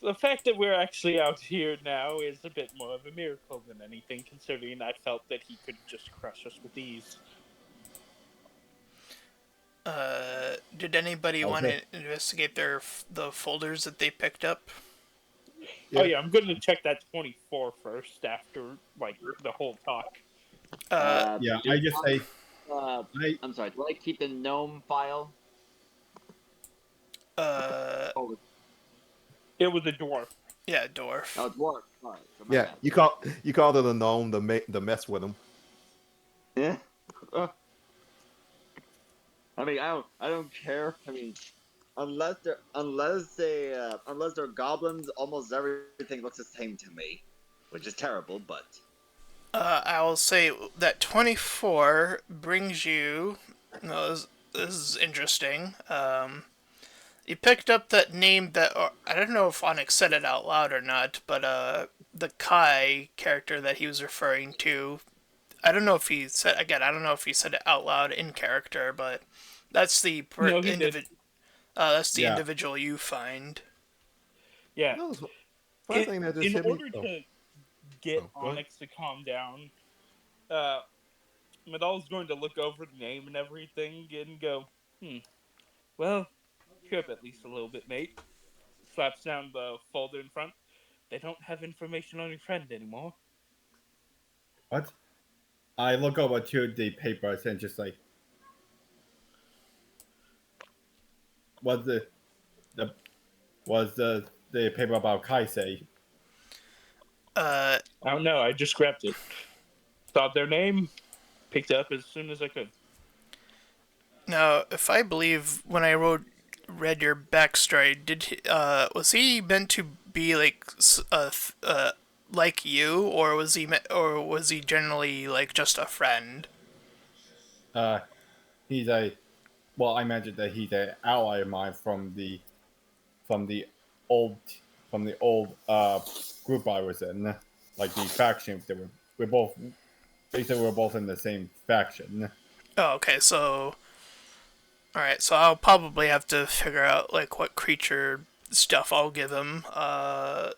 So the fact that we're actually out here now is a bit more of a miracle than anything, considering I felt that he could just crush us with ease. Did anybody want Okay. to investigate the folders that they picked up? Oh yeah, I'm going to check that 24 first after like the whole talk. Yeah, I just say. I'm sorry. Do I keep the gnome file? It was a dwarf. Yeah, dwarf. Oh, dwarf. All right. So Yeah, you called it a gnome to mess with him. Yeah. I mean, I don't care. I mean, unless they're goblins, almost everything looks the same to me, which is terrible. But I will say that 24 brings you. No, this is interesting. You picked up that name that I don't know if Onyx said it out loud or not, but the Kai character that he was referring to. I don't know if he said again. I don't know if he said it out loud in character, but that's the No, he did. That's the Yeah. individual you find. Yeah. No, first thing that just In hit me. order to get Oh, go ahead. Onyx to calm down, Mhe'dhal's going to look over the name and everything and go, well, you're up at least a little bit, mate. Slaps down the folder in front. They don't have information on your friend anymore. What? I look over to the papers and just like, was the paper about Kai say? I don't know. I just grabbed it. Saw their name. Picked it up as soon as I could. Now, if I believe when I read your backstory, was he meant to be like you, or was he generally like just a friend? He's I imagine that he's an ally of mine from the old group I was in, like the faction. We're both basically we're both in the same faction. Oh, okay. So, all right. So I'll probably have to figure out like what creature stuff I'll give him,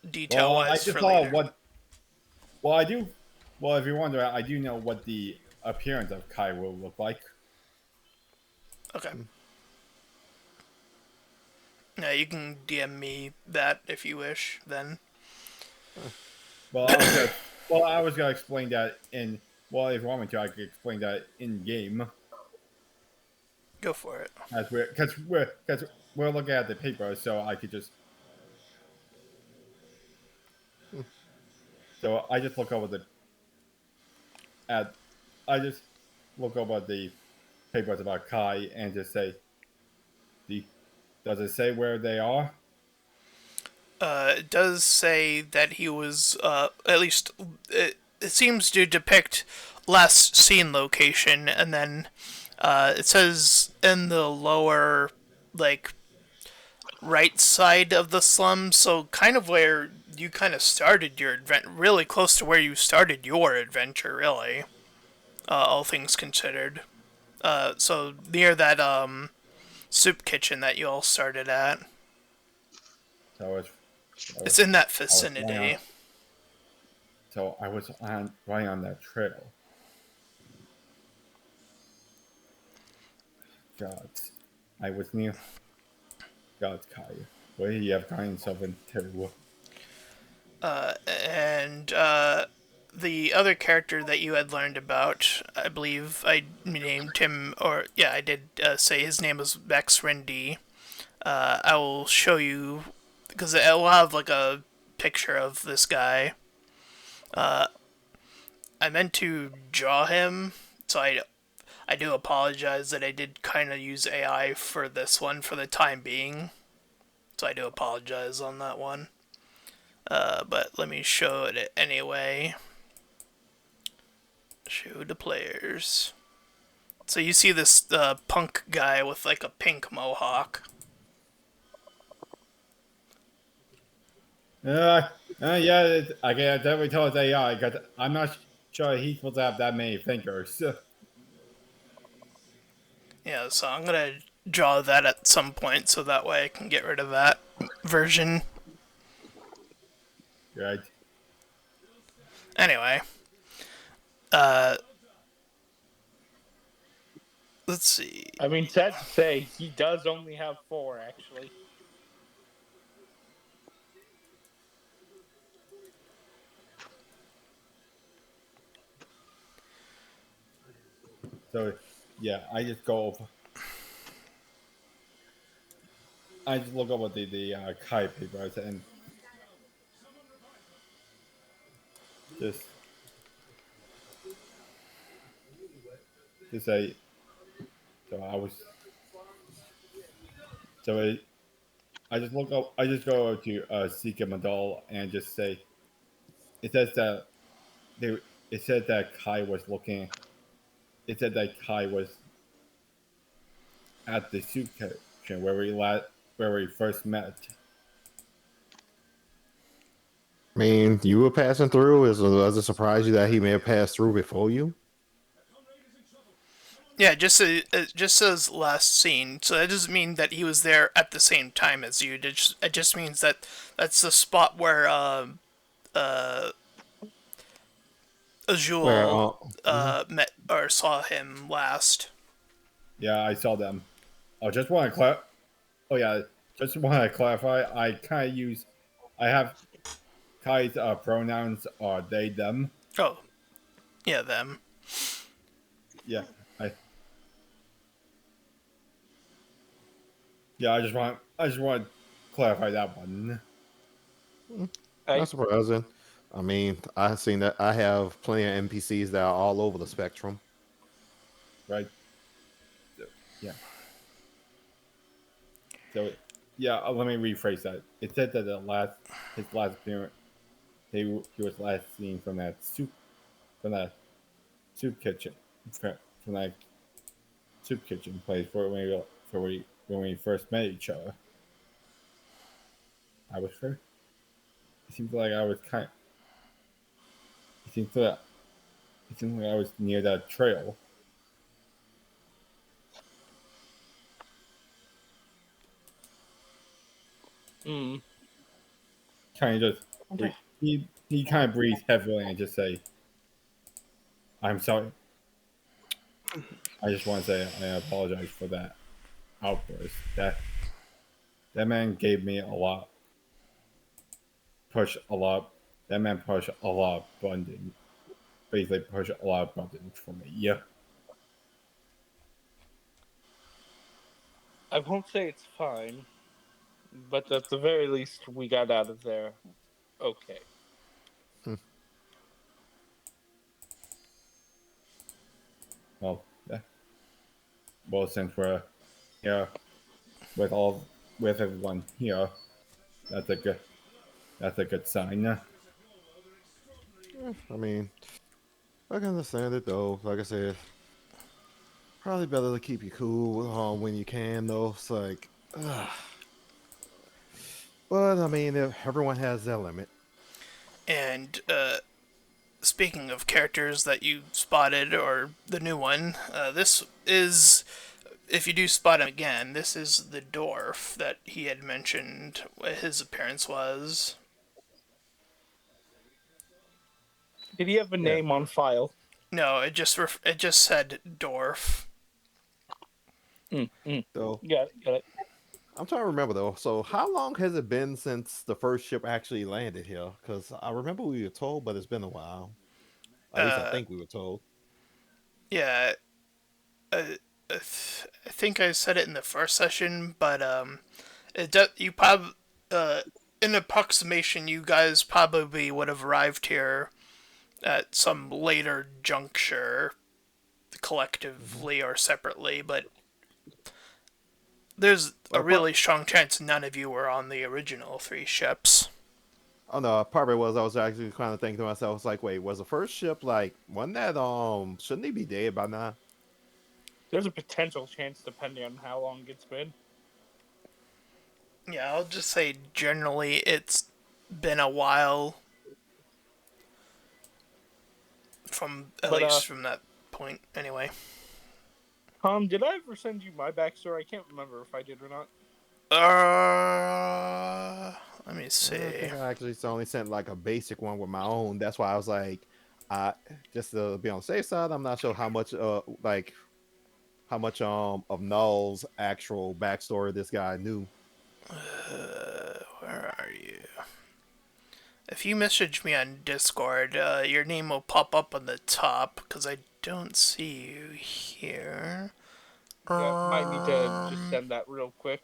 detail Well, I wise just for saw later. what. Well, I do. Well, if you're wondering, I do know what the appearance of Kai will look like. Okay. Yeah, you can DM me that if you wish. Then. I was gonna explain that in. Well, if you want me to, I could explain that in game. Go for it. Because we're looking at the paper, so I could just So I just look over the at I just look over the papers about Kai and just say, does it say where they are? It does say that he was, at least, it seems to depict last seen location, and then it says in the lower, like, right side of the slum, so kind of where you kind of started your adventure, really close to where you started your adventure, really, all things considered. So near that, soup kitchen that you all started at. So It's in that I was vicinity. I was right on that trail. God, I was near. God, Kai, where you have gotten yourself into? And the other character that you had learned about, I believe I named him, or yeah, I did say his name was Exwardd. I will show you because it will have like a picture of this guy. I meant to draw him, so I do apologize that I did kind of use AI for this one for the time being. So I do apologize on that one. But let me show it anyway. Show the players. So you see this punk guy with like a pink mohawk. Yeah, I can definitely tell it's AI because I'm not sure he's supposed to have that many fingers. Yeah, so I'm gonna draw that at some point so that way I can get rid of that version. Right. Anyway, uh, let's see. I mean, sad to say, he does only have 4, actually. So, yeah, I just go over. I just look over the Kai papers and just say. So I was. So I just look up. I just go to Sika Madal and just say. It says that they. It said that Kai was looking. It said that Kai was at the soup kitchen where we first met. I mean, you were passing through. Does it surprise you that he may have passed through before you? Yeah, it just says last seen, so that doesn't mean that he was there at the same time as you. It just means that that's the spot where uh, Where? Azul Mhm. met or saw him last. Yeah, I saw them. I just want to Oh yeah, just want to clarify. I kind of use. I have Kai's pronouns are they them. Oh, yeah, them. Yeah, I. Yeah, I just want to clarify that one. Not surprising. I mean, I've seen that. I have plenty of NPCs that are all over the spectrum. Right. So, yeah. So yeah, let me rephrase that. It said that his last appearance, he was last seen from that soup kitchen from that soup kitchen place when we first met each other. I was first. It seems like I was kind. It seems that it seems like I was near that trail. Mm. Kind of just Okay. he kind of breathes heavily and just say, "I'm sorry." I just want to say I apologize for that outburst. That man gave me a lot, push a lot. That man pushed a lot of buttons, basically pushed a lot of buttons for me. Yeah, I won't say it's fine, but at the very least, we got out of there okay. Well, yeah. Well, since we're here with all with everyone here, that's a good that's a good sign. I mean, I can understand it though. Like I said, probably better to keep you cool when you can, though. It's like, but I mean, if everyone has their limit. And speaking of characters that you spotted, or the new one, this is, if you do spot him again, this is the dwarf that he had mentioned what his appearance was. Did he have a Yeah. name on file? No, it just said dwarf. So Got it. I'm trying to remember though. So how long has it been since the first ship actually landed here? Because I remember we were told, but it's been a while. At least I Uh, think we were told. yeah, I think I said it in the first session, but you probably in approximation, you guys probably would have arrived here at some later juncture, collectively or separately, but there's a really strong chance none of you were on the original 3 ships. Oh no, part of it was I was actually kind of thinking to myself, I was like, wait, was the first ship like wasn't that shouldn't he be dead by now? There's a potential chance depending on how long it's been. Yeah, I'll just say generally it's been a while from at least from that point anyway. Tom, did I ever send you my backstory? I can't remember if I did or not. Let me I see. think I actually only sent like a basic one with my own. That's why I was like, just to be on the safe side, I'm not sure how much of Null's actual backstory this guy knew. Where are you? If you message me on Discord, your name will pop up on the top because I don't see you here. Yeah, might need to just send that real quick.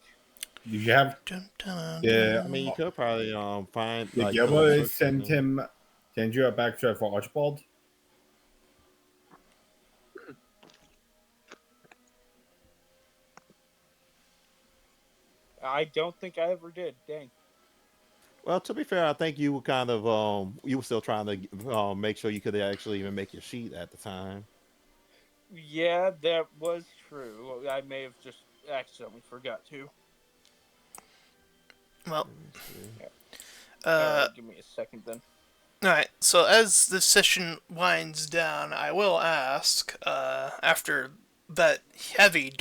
Do you have? I mean, you could probably find Did like Gilbert send you a backstory for Archibald? I don't think I ever did. Dang. Well, to be fair, I think you were kind of you were still trying to make sure you could actually even make your sheet at the time. Yeah, that was true. I may have just accidentally forgot to. Well, give me a second then. Alright, so as the session winds down, I will ask, after that heavy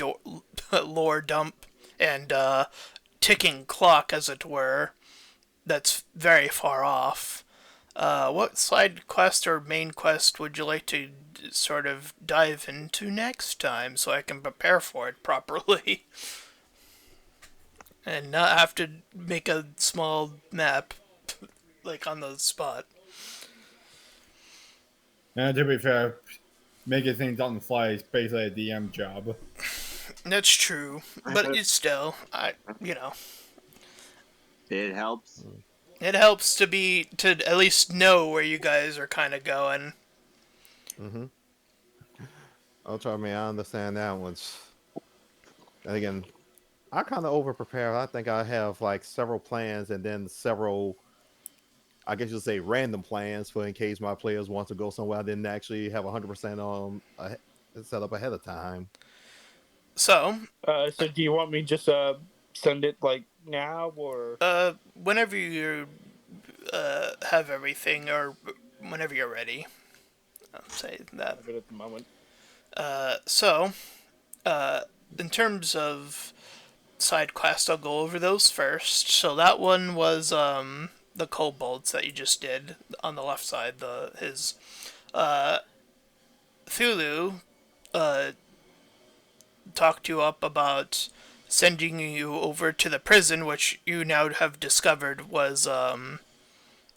lore dump and ticking clock, as it were, that's very far off, what side quest or main quest would you like to sort of dive into next time so I can prepare for it properly? And not have to make a small map, like, on the spot. And to be fair, making things on the fly is basically a DM job. That's true, but it's still, It helps. It helps to at least know where you guys are kind of going. Mm-hmm. I'll try me. I understand that one's. And again, I kind of over prepare. I think I have like several plans and then several, I guess you'd say, random plans for in case my players want to go somewhere I didn't actually have 100% set up ahead of time. So, so do you want me just send it like now or? Whenever you have everything, or whenever you're ready. I'll say that. Have it at the moment. In terms of side quest, I'll go over those first. So that one was the kobolds that you just did on the left side. His Thulu talked you up about sending you over to the prison, which you now have discovered was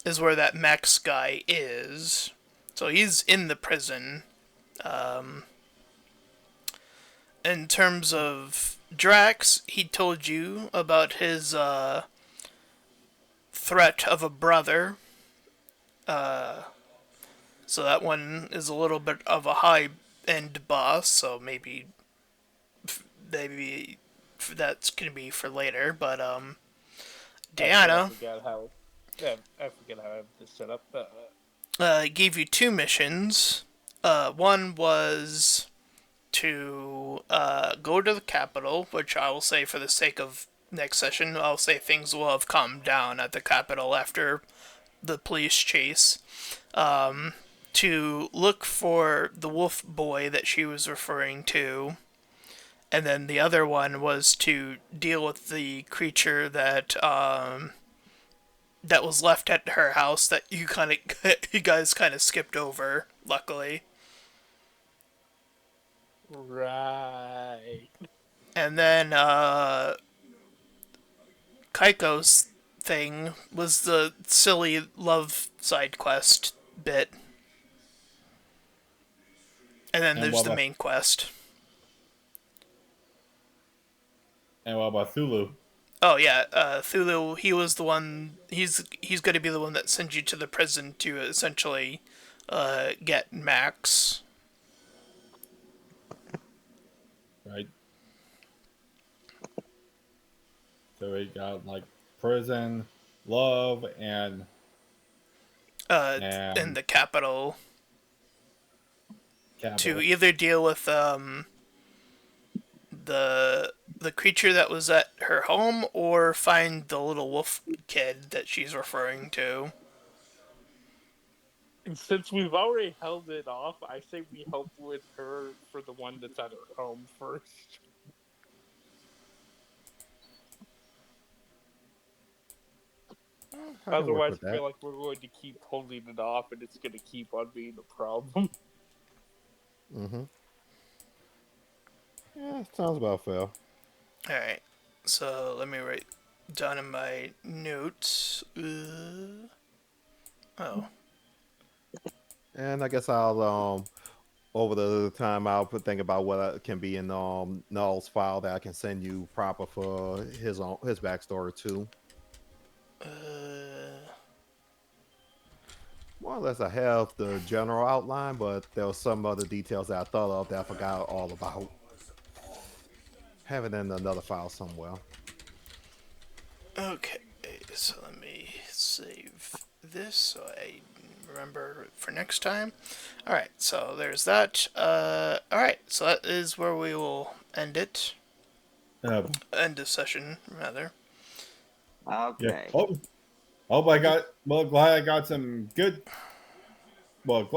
is where that Max guy is. So he's in the prison. In terms of Drax, he told you about his threat of a brother. So that one is a little bit of a high end boss, so maybe that's gonna be for later. But Diana I forget how I have this set up. gave you 2 missions. One was to go to the capital, which I will say for the sake of next session, I'll say things will have calmed down at the capital after the police chase. To look for the wolf boy that she was referring to. And then the other one was to deal with the creature that that was left at her house that you guys kind of skipped over, luckily. Right. And then Kaiko's thing was the silly love side quest bit. And then there's the main quest. And what about Thulu? Oh yeah, Thulu. He was the one. He's going to be the one that sends you to the prison to essentially get Max. Right. So we got like prison, love, and in the capital. capital. To either deal with the creature that was at her home or find the little wolf kid that she's referring to. And since we've already held it off, I say we help with her for the one that's at her home first. Otherwise, I feel like we're going to keep holding it off, and it's going to keep on being a problem. Mm-hmm. Yeah, sounds about fair. Alright, so let me write down in my notes. Oh. And I guess I'll over the time I'll think about what can be in Null's file that I can send you proper for his backstory too. More or less, I have the general outline, but there were some other details that I thought of that I forgot all about. Have it in another file somewhere. Okay, so let me save this so I remember for next time. Alright, so there's that. Alright, so that is where we will end it. End the session, rather. Okay. Yeah. Glad I got some good. Well,